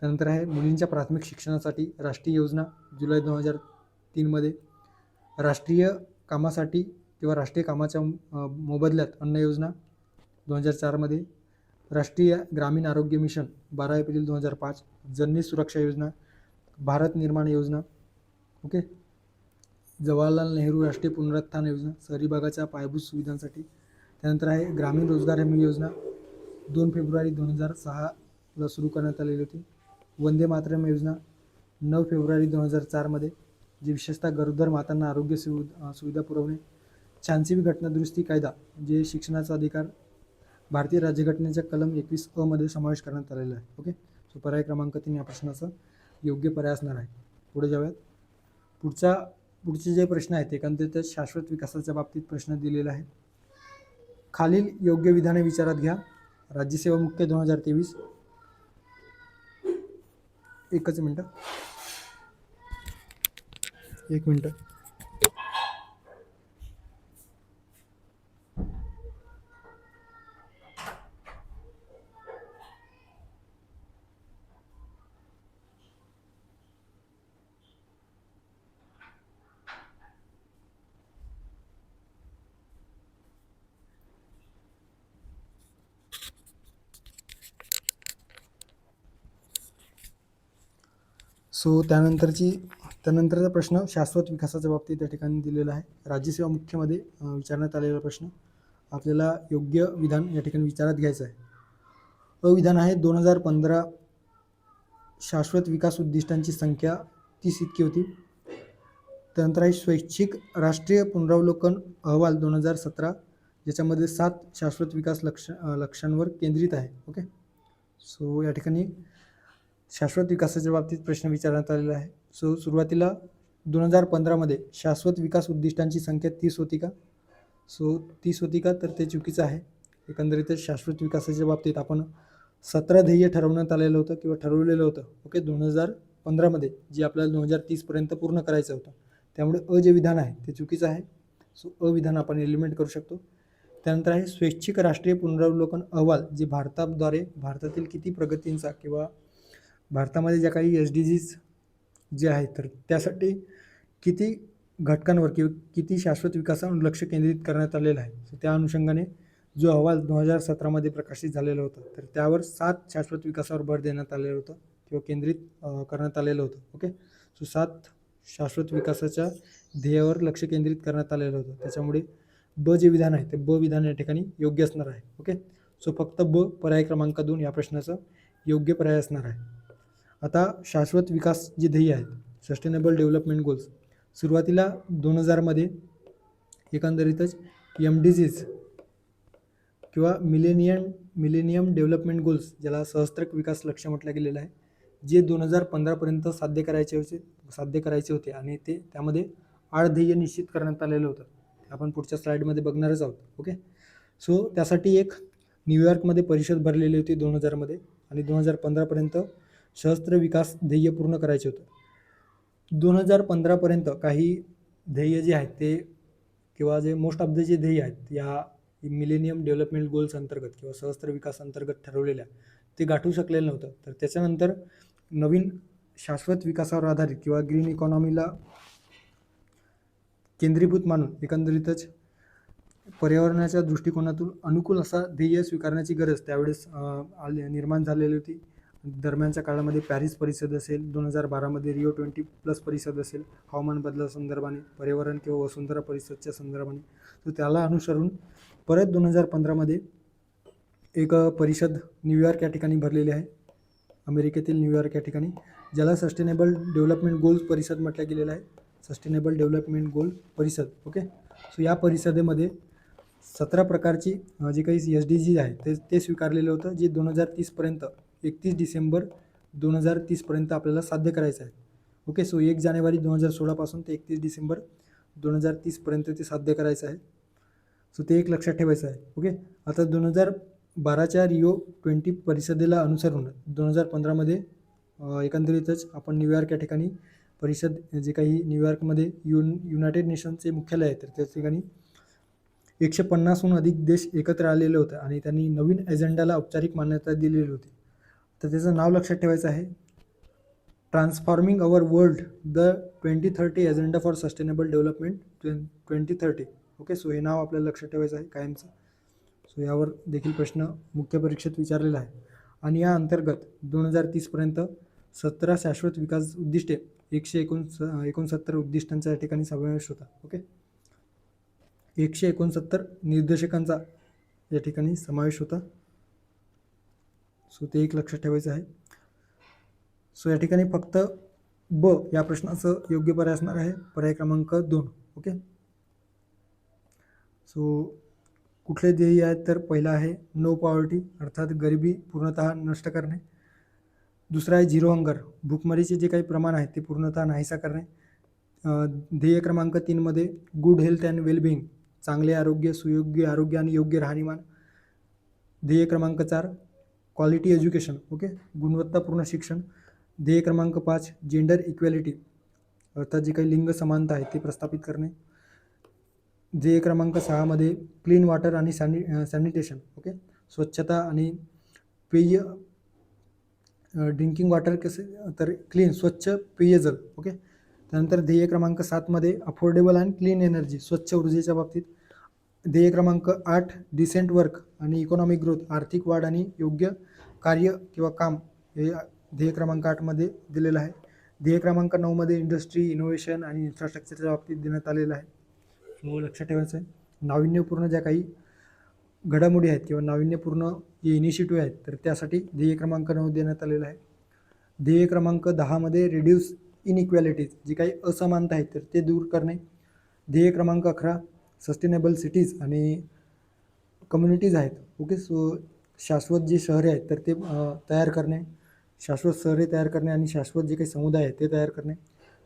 Speaker 1: त्यानंतर आहे मुलींच्या प्राथमिक शिक्षणासाठी राष्ट्रीय योजना जुलै 2003. राष्ट्रीय कामासाठी किंवा राष्ट्रीय कामाच्या मोबदल्यात अन्न योजना 2004. राष्ट्रीय ग्रामीण आरोग्य मिशन 12 एप्रिल 2005. जननी सुरक्षा योजना, भारत निर्माण योजना. ओके. जवाहरलाल नेहरू राष्ट्रीय पुनरुत्थान योजना, शहरी भागाच्या पायाभूत सुविधांसाठी. त्यानंतर आहे ग्रामीण रोजगार हमी योजना 2 फेब्रुवारी 2006 सुरू करण्यात आलेली होती. वंदे मातरम योजना 9 फेब्रुवारी 2004 जी विशेषतः गरोदर मातांना आरोग्य सुविधा पुरवणे. 86वी घटनादुरुस्ती कायदा जे शिक्षणाचा अधिकार भारतीय राज्यघटनेच्या कलम 21 समावेश करण्यात आलेला आहे. ओके. सो पर्याय क्रमांक 3 या प्रश्नाचा योग्य पर्याय असणार आहे. पुढे जाऊयात. पुढचे जे प्रश्न आहेत एकंदरीत शाश्वत विकासाच्या बाबतीत प्रश्न दिलेला आहे. खालील योग्य विधाने विचारात घ्या. राज्यसेवा मुख्य 2023. एक मिनटं. सो त्यानंतरचा प्रश्न शाश्वत विकासाच्या बाबतीत त्या ठिकाणी दिलेला आहे. राज्यसेवा मुख्यमध्ये विचारण्यात आलेला प्रश्न आपल्याला योग्य विधान या ठिकाणी विचारात घ्यायचं आहे. विधान आहे 2015 शाश्वत विकास उद्दिष्टांची संख्या 30 इतकी होती. त्यानंतर आहे स्वैच्छिक राष्ट्रीय पुनरावलोकन अहवाल 2017 ज्याच्यामध्ये 7 शाश्वत विकास लक्ष्यांवर केंद्रित आहे. ओके. सो या ठिकाणी शाश्वत विकासाच्या बाबतीत प्रश्न विचारण्यात आलेला आहे. सो सुरुवातीला 2015 शाश्वत विकास उद्दिष्टांची संख्या 30 होती का? सो 30 होती का? तर ते चुकीचं आहे. एकंदरीतच शाश्वत विकासाच्या बाबतीत आपण 17 ध्येय ठरवण्यात आलेलं होतं किंवा ठरवलेलं होतं. ओके. 2015 जे आपल्याला 2030 पूर्ण करायचं होतं. त्यामुळे जे विधान आहे ते चुकीचं आहे. सो विधान आपण एलिमिनेट करू शकतो. त्यानंतर आहे स्वैच्छिक राष्ट्रीय पुनरावलोकन अहवाल जे भारताद्वारे भारतातील किती प्रगतींचा किंवा भारतामध्ये ज्या काही SDGs जे आहेत तर त्यासाठी किती घटकांवर किंवा किती शाश्वत विकासावर लक्ष केंद्रित करण्यात आलेलं आहे. सो त्या अनुषंगाने जो अहवाल 2017 प्रकाशित झालेला होता तर त्यावर 7 शाश्वत विकासावर भर देण्यात आलेलं होतं किंवा केंद्रित करण्यात आलेलं होतं. ओके. सो 7 शाश्वत विकासाच्या ध्येयावर लक्ष केंद्रित करण्यात आलेलं होतं. त्याच्यामुळे जे विधान आहे ते विधान या ठिकाणी योग्य असणार आहे. ओके. सो फक्त पर्याय क्रमांक 2 या प्रश्नाचं योग्य पर्याय असणार आहे. आता शाश्वत विकास जे ध्येय आहेत सस्टेनेबल डेव्हलपमेंट गोल्स सुरुवातीला 2000 एकंदरीतच MDGs किंवा मिलेनियम डेव्हलपमेंट गोल्स ज्याला सहस्त्रक विकास लक्ष्य म्हटलं गेलेलं आहे जे 2015 साध्य करायचे होते आणि त्यामध्ये 8 ध्येय निश्चित करण्यात आलेलं होतं. आपण पुढच्या स्लाईडमध्ये बघणारच आहोत. ओके. सो त्यासाठी एक न्यूयॉर्कमध्ये परिषद भरलेली होती 2000 आणि 2015 सहस्त्र विकास ध्येय पूर्ण करायचे होते. 2015 काही ध्येय जे आहेत ते किंवा जे मोस्ट ऑफ द जे ध्येय आहेत या मिलेनियम डेव्हलपमेंट गोल्स अंतर्गत किंवा सहस्त्र विकास अंतर्गत ठरवलेल्या ते गाठू शकलेलं नव्हतं. तर त्याच्यानंतर नवीन शाश्वत विकासावर आधारित किंवा ग्रीन इकॉनॉमीला केंद्रीभूत मानून एकंदरीतच पर्यावरणाच्या दृष्टिकोनातून अनुकूल असा ध्येय स्वीकारण्याची गरज त्यावेळेस निर्माण झालेली होती दरम्यानच्या काळामध्ये पॅरिस परिषद असेल, 2012मध्ये रिओ 20+ परिषद असेल, हवामान बदलासंदर्भाने, पर्यावरण किंवा वसुंधरा परिषदच्या संदर्भाने. तर त्याला अनुसरून परत 2015मध्ये एक परिषद न्यूयॉर्क या ठिकाणी भरलेली आहे, अमेरिकेतील न्यूयॉर्क या ठिकाणी, ज्याला सस्टेनेबल डेव्हलपमेंट गोल्स परिषद म्हटलं गेलेलं आहे. सस्टेनेबल डेव्हलपमेंट गोल परिषद. ओके. सो या परिषदेमध्ये 17 प्रकारची जे काही SDG आहे ते स्वीकारलेलं होतं, जे 2030पर्यंत 31 डिसेंबर 2030पर्यंत आपल्याला साध्य करायचं आहे. ओके. सो 1 जानेवारी 2016पासून ते 31 डिसेंबर 2030पर्यंत ते साध्य करायचं आहे. सो ते एक लक्षात ठेवायचं आहे. ओके. आता 2012च्या रिओ 20 परिषदेला अनुसरून 2015मध्ये एकंदरीतच आपण न्यूयॉर्क या ठिकाणी परिषद, जे काही न्यूयॉर्कमध्ये युनायटेड नेशन्सचे मुख्यालय आहे, तर त्या ठिकाणी 150हून अधिक देश एकत्र आलेले होते आणि त्यांनी नवीन एजेंडाला औपचारिक मान्यता दिलेली होती. तर त्याचं नाव लक्षात ठेवायचं आहे, transforming our world the 2030 agenda for sustainable development 2030. Okay. So हे नाव आपल्याला लक्षात ठेवायचं आहे कायमचं. सो यावर देखील प्रश्न मुख्य परीक्षेत विचारलेला आहे. आणि या अंतर्गत 2030पर्यंत 17 शाश्वत विकास उद्दिष्टे, 169 उद्दिष्टांचा या ठिकाणी समावेश होता. ओके. 169 निर्देशकांचा या ठिकाणी समावेश होता. सो ते एक लक्षात ठेवायचं आहे. सो या ठिकाणी फक्त ब या प्रश्नाचं योग्य पर्याय असणार आहे, पर्याय क्रमांक 2. ओके. सो कुठले ध्येय आहेत, तर पहिला आहे नो पॉवर्टी, अर्थात गरिबी पूर्णतः नष्ट करणे. दुसरा आहे झिरो हंगर, भूकमारीचे जे काही प्रमाण आहे ते पूर्णतः नाहीसा करणे. ध्येय क्रमांक 3मध्ये गुड हेल्थ अँड वेलबिंग, चांगले आरोग्य, सुयोग्य आरोग्य आणि योग्य राहणीमान. ध्येय क्रमांक 4 क्वालिटी एज्युकेशन. ओके, गुणवत्तापूर्ण शिक्षण. ध्येय क्रमांक 5 जेंडर इक्वॅलिटी, अर्थात जे काही लिंग समानता आहे ते प्रस्थापित करणे. ध्येय क्रमांक 6मध्ये क्लीन वॉटर आणि सॅनिटेशन. ओके, स्वच्छता आणि पेय, ड्रिंकिंग वॉटर कसे तर क्लीन, स्वच्छ पेयजल. ओके. त्यानंतर ध्येय क्रमांक 7मध्ये अफोर्डेबल अँड क्लीन एनर्जी, स्वच्छ ऊर्जेच्या बाबतीत. ध्येय क्रमांक 8 डिसेंट वर्क आणि इकॉनॉमिक ग्रोथ, आर्थिक वाढ आणि योग्य कार्य किंवा काम, हे ध्येय क्रमांक 8मध्ये दिलेलं आहे. ध्येय क्रमांक 9मध्ये इंडस्ट्री, इनोव्हेशन आणि इन्फ्रास्ट्रक्चरच्या बाबतीत देण्यात आलेलं आहे. सो लक्षात ठेवायचं आहे, नाविन्यपूर्ण ज्या काही घडामोडी आहेत किंवा नाविन्यपूर्ण जे इनिशिएटिव्ह आहेत तर त्यासाठी ध्येय क्रमांक 9 देण्यात आलेला आहे. ध्येय क्रमांक 10मध्ये रिड्यूस इनइक्वॅलिटीज, जी काही असमानता आहेत तर ते दूर करणे. ध्येय क्रमांक 11 सस्टेनेबल सिटीज आणि कम्युनिटीज आहेत. ओके. सो शाश्वत जी शहरे आहेत तर ते तयार करणे, शाश्वत शहरे तयार करणे आणि शाश्वत जे काही समुदाय आहेत ते तयार करणे.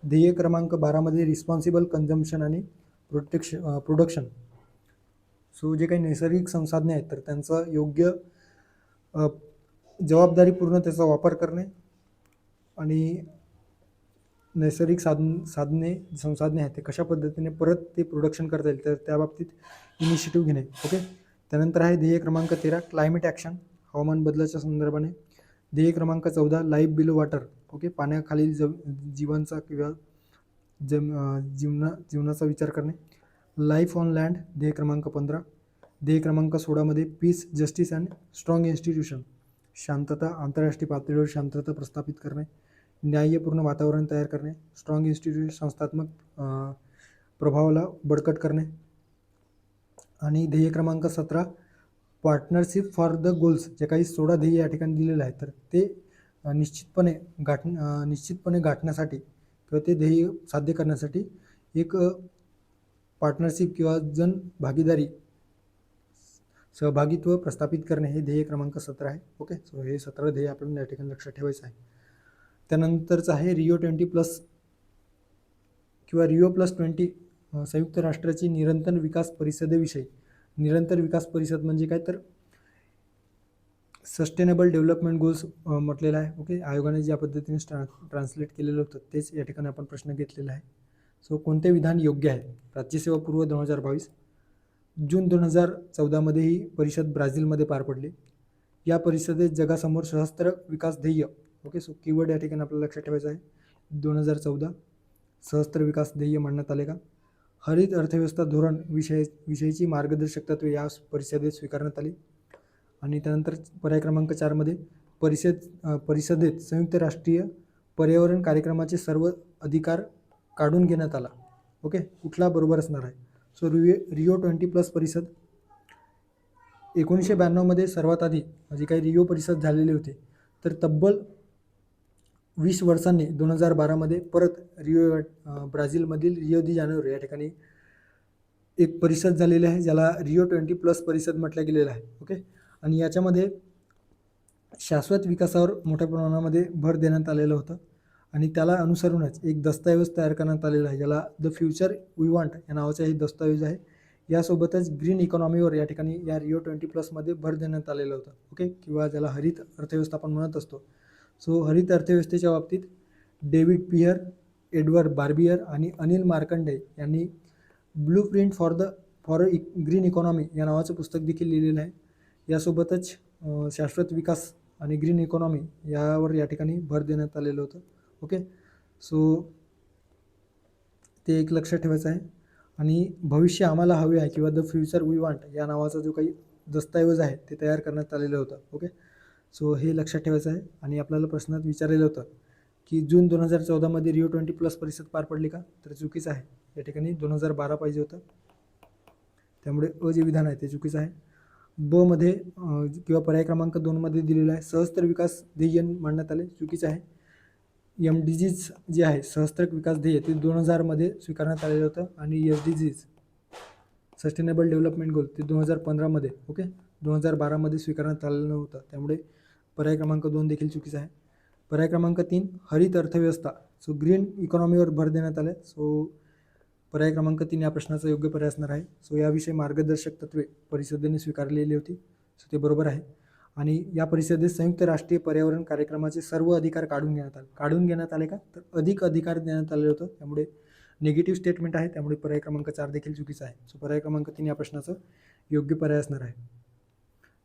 Speaker 1: ध्येय क्रमांक 12मध्ये रिस्पॉन्सिबल कन्झम्पशन आणि प्रोडक्शन. सो जे काही नैसर्गिक संसाधने आहेत तर त्यांचा योग्य जबाबदारीपूर्ण त्याचा वापर करणे आणि नैसर्गिक संसाधने आहेत ते कशा पद्धतीने परत ते प्रोडक्शन करता येईल तर त्याबाबतीत इनिशिएटिव्ह घेणे. ओके. त्यानंतर आहे ध्येय क्रमांक 13 क्लायमेट ॲक्शन, हवामान बदलाच्या संदर्भाने. ध्येय क्रमांक 14 लाईफ बिलो वॉटर. ओके, पाण्याखालील जीवांचा किंवा जीवनाचा विचार करणे. लाईफ ऑन लँड, ध्येय क्रमांक 15. ध्येय क्रमांक 16मध्ये peace, justice and strong institution, शांतता, आंतरराष्ट्रीय पातळीवर शांतता प्रस्थापित करणे. न्यायपूर्ण वातावरण तयार करणे. स्ट्रॉंग इन्स्टिट्यूशन, संस्थात्मक प्रभावाला बळकट करणे. आणि ध्येय क्रमांक 17 पार्टनरशिप फॉर द गोल्स, जे काही 16 ध्येय या ठिकाणी दिलेलं आहे तर ते निश्चितपणे गाठण्यासाठी किंवा ते ध्येय साध्य करण्यासाठी एक पार्टनरशिप किंवा जन भागीदारी, सहभागित्व प्रस्थापित करणे हे ध्येय क्रमांक 17 आहे. ओके. सो हे 17 ध्येय आपल्याला या ठिकाणी लक्षात ठेवायचं आहे. त्यानंतरचं आहे रिओ 20+ किंवा रिओ +20, संयुक्त राष्ट्राची निरंतर विकास परिषदेविषयी. निरंतर विकास परिषद म्हणजे काय तर सस्टेनेबल डेव्हलपमेंट गोल्स म्हटलेलं आहे. ओके, आयोगाने ज्या पद्धतीने ट्रान्सलेट केलेलं होतं तेच या ठिकाणी आपण प्रश्न घेतलेला आहे. सो कोणते विधान योग्य आहे? राज्यसेवा पूर्व 2022. जून 2014मध्ये ही परिषद ब्राझीलमध्ये पार पडली. या परिषदेत जगासमोर सहस्त्र विकास ध्येय. ओके. सो कीवर्ड या ठिकाणी आपल्याला लक्षात ठेवायचं आहे. 2014 सहस्त्र विकास ध्येय मांडण्यात आले का? हरित अर्थव्यवस्था धोरण विषयीची मार्गदर्शक तत्त्वे या परिषदेत स्वीकारण्यात आली. आणि त्यानंतर पर्याय क्रमांक 4मध्ये परिषदेत संयुक्त राष्ट्रीय पर्यावरण कार्यक्रमाचे सर्व अधिकार काढून घेण्यात आला. ओके, कुठला बरोबर असणार आहे? सो रिओ 20+ परिषद 1992 सर्वात आधी जी काही रिओ परिषद झालेली होती, तर तब्बल 20 वर्षांनी 2012 परत ब्राझीलमधील रिओ दी जानेरो या ठिकाणी एक परिषद झालेली आहे, ज्याला रिओ 20+ परिषद म्हटलं गेलेलं आहे. ओके, आणि याच्यामध्ये शाश्वत विकासावर मोठ्या प्रमाणामध्ये भर देण्यात आलेलं होतं आणि त्याला अनुसरूनच एक दस्तऐवज तयार करण्यात आलेला आहे, ज्याला द फ्युचर वी वॉन्ट या नावाचा हे दस्तऐवज आहे. यासोबतच ग्रीन इकॉनॉमीवर या ठिकाणी या रिओ 20+ भर देण्यात आलेलं होतं. ओके, किंवा ज्याला हरित अर्थव्यवस्था आपण म्हणत असतो. सो हरित अर्थव्यवस्थेच्या बाबतीत डेव्हिड पियर, एडवर्ड बार्बियर आणि अनिल मार्कंडे यांनी blue print for green economy या नावाचं पुस्तक देखील लिहिलेलं आहे. यासोबतच शाश्वत विकास आणि ग्रीन इकॉनॉमी यावर या ठिकाणी भर देण्यात आलेलं होतं. ओके, सो ते एक लक्षात ठेवायचं आहे. आणि भविष्य आम्हाला हवे आहे किंवा द फ्युचर वी वॉन्ट या नावाचा जो काही दस्तऐवज आहे ते तयार करण्यात आलेलं होतं. ओके, सो हे लक्षात ठेवायचं आहे. आणि आपल्याला प्रश्नात विचारलेलं होतं की जून 2014 रिओ 20+ परिषद पार पडली का? तर चुकीचं आहे. या ठिकाणी 2012 पाहिजे होतं, त्यामुळे जे विधान आहे ते चुकीचं आहे. ब मध्ये किंवा पर्याय क्रमांक 2 दिलेलं आहे सहस्त्र विकास ध्येय मांडण्यात आले, चुकीचं आहे. MDGs जे आहे सहस्त्र विकास ध्येय ते 2000 स्वीकारण्यात आलेलं होतं आणि SDGs सस्टेनेबल डेव्हलपमेंट गोल ते 2015 ओके 2012 स्वीकारण्यात आलेलं नव्हतं, त्यामुळे पर्याय क्रमांक 2 देखील चुकीचा आहे. पर्याय क्रमांक 3 हरित अर्थव्यवस्था, सो ग्रीन इकॉनॉमीवर भर देण्यात आले. सो पर्याय क्रमांक 3 या प्रश्नाचा योग्य पर्याय असणार आहे. सो याविषयी मार्गदर्शक तत्त्वे परिषदेने स्वीकारलेली होती, सो ते बरोबर आहे. आणि या परिषदेत संयुक्त राष्ट्रीय पर्यावरण कार्यक्रमाचे सर्व अधिकार काढून घेण्यात आले का? तर अधिक अधिकार देण्यात आले होतं, त्यामुळे निगेटिव्ह स्टेटमेंट आहे, त्यामुळे पर्याय क्रमांक 4 देखील चुकीचा आहे. सो पर्याय क्रमांक 3 या प्रश्नाचं योग्य पर्याय असणार आहे.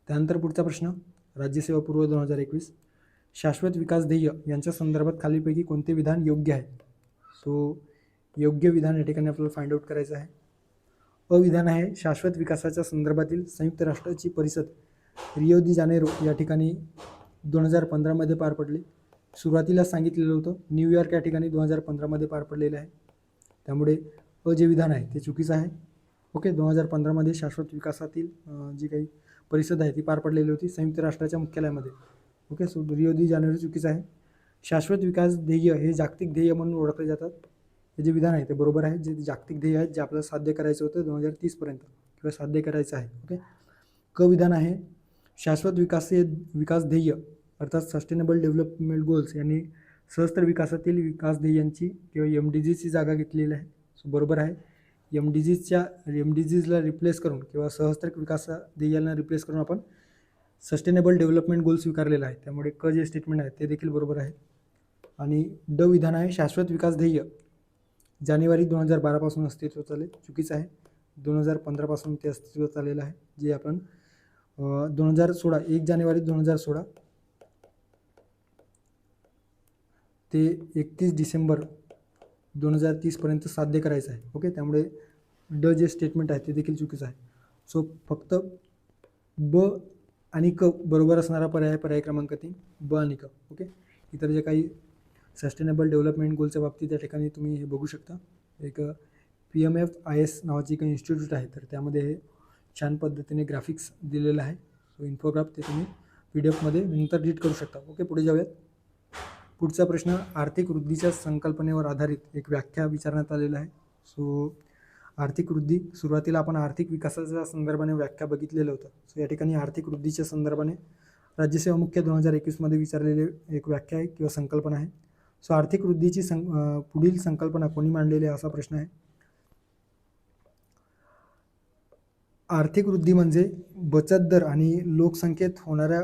Speaker 1: त्यानंतर पुढचा प्रश्न राज्यसेवा पूर्व 2021 शाश्वत विकास ध्येय यांच्या संदर्भात खालीपैकी कोणते विधान योग्य आहे? सो योग्य विधान या ठिकाणी आपल्याला फाइंड आउट करायचं आहे. अविधान आहे शाश्वत विकासाच्या संदर्भातील संयुक्त राष्ट्राची परिषद रिओ दी जानेरो या ठिकाणी 2015 पार पडली. सुरुवातीला सांगितलेलं होतं न्यूयॉर्क या ठिकाणी 2015 पार पडलेलं आहे, त्यामुळे जे विधान आहे ते चुकीचं आहे. ओके, 2015 शाश्वत विकासातील जी काही परिषद आहे ती पार पडलेली होती संयुक्त राष्ट्राच्या मुख्यालयामध्ये. ओके, सो रिओ दी जानेरो चुकीचं आहे. शाश्वत विकास ध्येय हे जागतिक ध्येय म्हणून ओळखले जातात. हे जे विधान आहे ते बरोबर आहे. जे जागतिक ध्येय आहेत जे आपल्याला साध्य करायचं होतं 2030 किंवा साध्य करायचं आहे. ओके, क विधान आहे शाश्वत विकास ध्येय अर्थात सस्टेनेबल डेव्हलपमेंट गोल्स यांनी सहस्त्र विकासातील विकास ध्येयांची किंवा MDGची जागा घेतलेली आहे. सो बरोबर आहे. MDGजला रिप्लेस करून किंवा सहस्त्र विकास ध्येयाला रिप्लेस करून आपण सस्टेनेबल डेव्हलपमेंट गोल स्वीकारलेला आहे, त्यामुळे क जे स्टेटमेंट आहे ते देखील बरोबर आहे. आणि ड विधान आहे शाश्वत विकास ध्येय जानेवारी 2012 अस्तित्वात आले, चुकीचं आहे. 2015 ते अस्तित्वात आलेलं आहे, जे आपण 1 जानेवारी 2016 ते 31 डिसेंबर 2030 साध्य करायचं आहे. ओके, त्यामुळे ड जे स्टेटमेंट आहे ते देखील चुकीचं आहे. सो फक्त ब आणि क बरोबर असणारा पर्याय क्रमांक 3 ब आणि क. ओके, इतर जे काही सस्टेनेबल डेव्हलपमेंट गोलच्या बाबतीत त्या ठिकाणी तुम्ही हे बघू शकता. एक PMFIS नावाची काही इन्स्टिट्यूट आहे, तर त्यामध्ये हे छान पद्धतीने ग्राफिक्स दिलेलं आहे. सो इन्फोग्राफ ते तुम्ही PDF नंतर रीड करू शकता. ओके, पुढे जाऊयात. पुढचा प्रश्न आर्थिक वृद्धीच्या संकल्पनेवर आधारित एक व्याख्या विचारण्यात आलेला आहे. सो आर्थिक वृद्धी सुरुवातीला आपण आर्थिक विकासाच्या संदर्भाने व्याख्या बघितलेलं होतं. सो या ठिकाणी आर्थिक वृद्धीच्या संदर्भाने राज्यसेवा मुख्य 2021 विचारलेले एक व्याख्या आहे किंवा संकल्पना आहे. सो आर्थिक वृद्धीची पुढील संकल्पना कोणी मांडलेली आहे असा प्रश्न आहे. आर्थिक वृद्धी म्हणजे बचत दर आणि लोकसंख्येत होणाऱ्या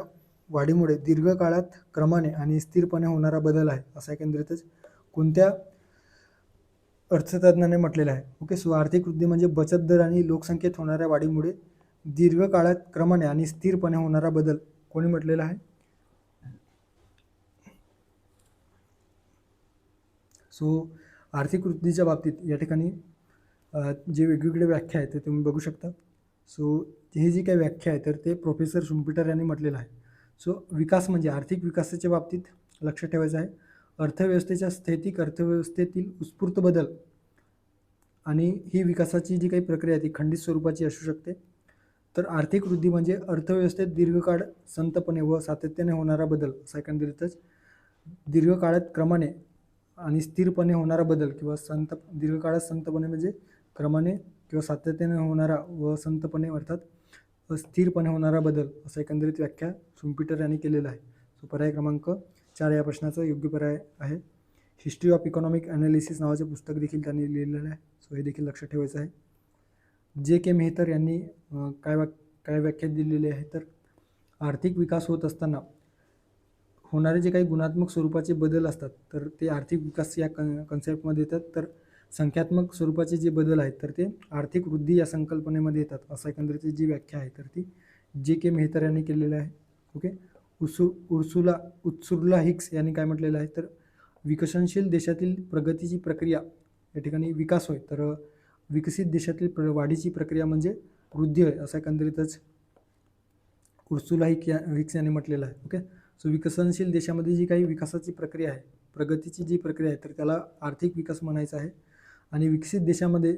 Speaker 1: वाढीमुळे दीर्घकाळात क्रमाने आणि स्थिरपणे होणारा बदल आहे, असा एकंदरीतच कोणत्या अर्थतज्ञाने म्हटलेलं आहे. ओके, सो आर्थिक वृद्धी म्हणजे बचत दर आणि लोकसंख्येत होणाऱ्या वाढीमुळे दीर्घकाळात क्रमाने आणि स्थिरपणे होणारा बदल कोणी म्हटलेला आहे? सो आर्थिक वृद्धीच्या बाबतीत या ठिकाणी जे वेगवेगळे व्याख्या आहेत ते तुम्ही बघू शकता. सो ही जी काही व्याख्या आहे तर ते प्रोफेसर शुम्पीटर यांनी म्हटलेलं आहे. सो विकास म्हणजे आर्थिक विकासाच्या बाबतीत लक्ष ठेवायचं आहे. अर्थव्यवस्थेच्या स्थैतिक अर्थव्यवस्थेतील उत्स्फूर्त बदल आणि ही विकासाची जी काही प्रक्रिया आहे ती खंडित स्वरूपाची असू शकते. तर आर्थिक वृद्धी म्हणजे अर्थव्यवस्थेत दीर्घकाळ संतपणे व सातत्याने होणारा बदल, असा एकंदरीतच दीर्घकाळात क्रमाने आणि स्थिरपणे होणारा बदल किंवा दीर्घकाळात संतपणे म्हणजे क्रमाने किंवा सातत्याने होणारा व संतपणे अर्थात स्थिरपणे होणारा बदल, असं एकंदरीत व्याख्या शुम्पीटर यांनी केलेलं आहे. सो पर्याय क्रमांक 4 या प्रश्नाचा योग्य पर्याय आहे. हिस्ट्री ऑफ इकॉनॉमिक ॲनालिसिस नावाचे पुस्तक देखील त्यांनी लिहिलेलं आहे. सो हे देखील लक्षात ठेवायचं आहे. जे के मेहतर यांनी काय व्याख्या दिलेली आहे, तर आर्थिक विकास होत असताना होणारे जे काही गुणात्मक स्वरूपाचे बदल असतात तर ते आर्थिक विकास या कन्सेप्टमध्ये येतात. तर संख्यात्मक स्वरूपाचे जे बदल आहेत तर ते आर्थिक वृद्धी या संकल्पनेमध्ये येतात, असं एकंदरीत जी व्याख्या आहे तर ती जे के मेहतर यांनी केलेलं आहे. ओके. उत्सुर्ला हिक्स यांनी काय म्हटलेलं आहे, तर विकसनशील देशातील प्रगतीची प्रक्रिया या ठिकाणी विकास होय, तर विकसित देशातील वाढीची प्रक्रिया म्हणजे वृद्धी होय, असं एकंदरीतच उर्सुला हिक्स यांनी म्हटलेलं आहे. ओके. सो विकसनशील देशामध्ये जी काही विकासाची प्रक्रिया आहे, प्रगतीची जी प्रक्रिया आहे तर त्याला आर्थिक विकास म्हणायचा आहे. आणि विकसित देशामध्ये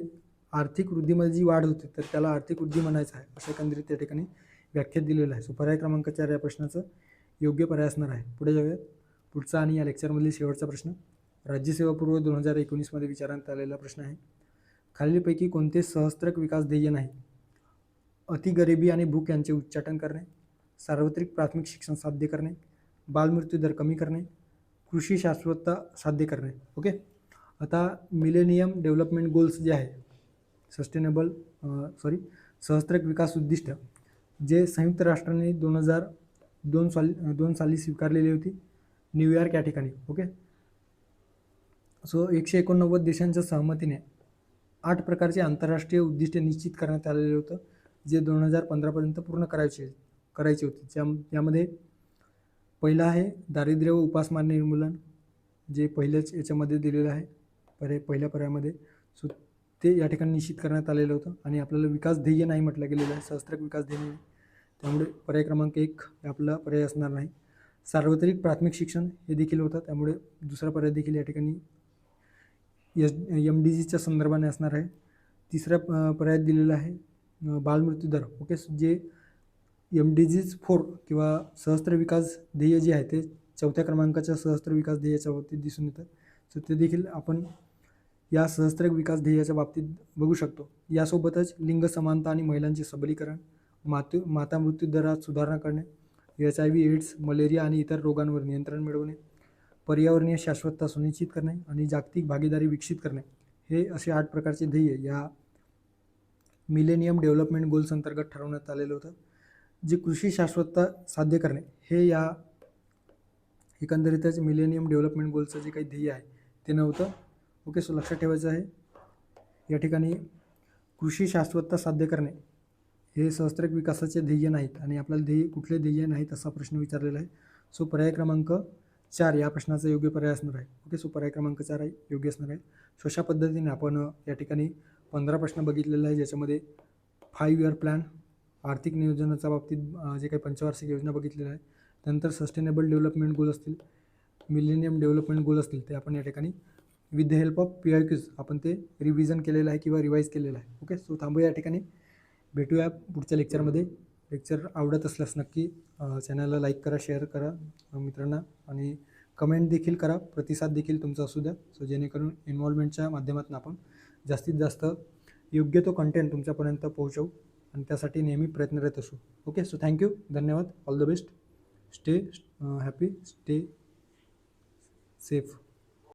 Speaker 1: आर्थिक वृद्धीमध्ये जी वाढ होते तर त्याला आर्थिक वृद्धी म्हणायचं आहे, असं एकंदरीत त्या ठिकाणी व्याख्या दिलेलं आहे. सो पर्याय क्रमांक 4 या प्रश्नाचं योग्य पर्याय असणार आहे. पुढे जाऊयात. पुढचा आणि या लेक्चरमधील शेवटचा प्रश्न राज्यसेवा पूर्व 2019मध्ये विचारण्यात आलेला प्रश्न आहे. खालीलपैकी कोणते सहस्त्रक विकास ध्येय नाही? अतिगरिबी आणि भूक यांचे उच्चाटन करणे, सार्वत्रिक प्राथमिक शिक्षण साध्य करणे, बालमृत्यूदर कमी करणे, कृषी शाश्वतता साध्य करणे. ओके. आता मिलेनियम डेव्हलपमेंट गोल्स जे आहे सहस्त्रक विकास उद्दिष्ट जे संयुक्त राष्ट्रांनी 2002 साली स्वीकारलेली होती न्यूयॉर्क या ठिकाणी. ओके. सो 189 देशांच्या सहमतीने 8 प्रकारचे आंतरराष्ट्रीय उद्दिष्टे निश्चित करण्यात आलेले होतं, जे 2015पर्यंत पूर्ण करायचे होते. यामध्ये पहिलं आहे दारिद्र्य व उपासमार निर्मूलन, जे पहिल्याच याच्यामध्ये दिलेलं आहे पहिल्या पर्यायामध्ये. सो ते या ठिकाणी निश्चित करण्यात आलेलं होतं. आणि आपल्याला विकास ध्येय नाही म्हटलं गेलेलं आहे, सहस्त्रक विकास ध्येय नाही, त्यामुळे पर्याय क्रमांक 1 आपला पर्याय असणार नाही. सार्वत्रिक प्राथमिक शिक्षण हे देखील होतं, त्यामुळे दुसरा पर्याय देखील या ठिकाणी MDGच्या संदर्भाने असणार आहे. तिसऱ्या पर्यायात दिलेला आहे बालमृत्यूदर. ओके. जे MDGs 4 किंवा सहस्त्र विकास ध्येय जे आहे ते 4थ्या क्रमांकाच्या सहस्त्र विकास ध्येयाच्या बाबतीत दिसून येतं. सो ते देखील आपण या सहस्त्र विकास ध्येयाच्या बाबतीत बघू शकतो. यासोबतच लिंग समानता आणि महिलांचे सबलीकरण, माता मृत्यू दरात सुधारणा करणे, HIV, एड्स, मलेरिया आणि इतर रोगांवर नियंत्रण मिळवणे, पर्यावरणीय शाश्वतता सुनिश्चित करणे आणि जागतिक भागीदारी विकसित करणे, हे असे 8 प्रकारचे ध्येय या मिलेनियम डेव्हलपमेंट गोल्स अंतर्गत ठरवण्यात आलेलं होतं. जे कृषी शाश्वतता साध्य करणे हे या एकंदरीतच मिलेनियम डेव्हलपमेंट गोल्सचं जे काही ध्येय आहे ते नव्हतं. ओके. सो लक्षात ठेवायचं आहे या ठिकाणी कृषी शाश्वतता साध्य करणे हे सहस्त्रक विकासाचे ध्येय नाहीत आणि आपल्याला कुठले ध्येय नाहीत असा प्रश्न विचारलेला आहे. सो पर्याय क्रमांक 4 या प्रश्नाचा योग्य पर्याय असणार आहे. ओके. सो पर्याय क्रमांक 4 योग्य असणार आहे. सो अशा पद्धतीने आपण या ठिकाणी 15 प्रश्न बघितलेले आहे, ज्याच्यामध्ये 5 इयर प्लॅन, आर्थिक नियोजनाच्या बाबतीत जे काही पंचवार्षिक योजना बघितलेल्या आहे, त्यानंतर सस्टेनेबल डेव्हलपमेंट गोल असतील, मिलेनियम डेव्हलपमेंट गोल असतील, ते आपण या ठिकाणी with the help of PIQs आपण ते रिव्हिजन केलेलं आहे किंवा रिवाईज केलेलं आहे. ओके. सो थांबूया या ठिकाणी, भेटूया पुढच्या लेक्चरमध्ये. लेक्चर आवडत असल्यास नक्की चॅनलला लाईक करा, शेअर करा मित्रांना, आणि कमेंट देखील करा, प्रतिसाद देखील तुमचा असू द्या. सो जेणेकरून इन्व्हॉल्वमेंटच्या माध्यमातून आपण जास्तीत जास्त योग्य तो कंटेंट तुमच्यापर्यंत पोहोचवू आणि त्यासाठी नेहमी प्रयत्नरत असू. ओके. सो थँक्यू, धन्यवाद, all the best, stay happy, stay safe.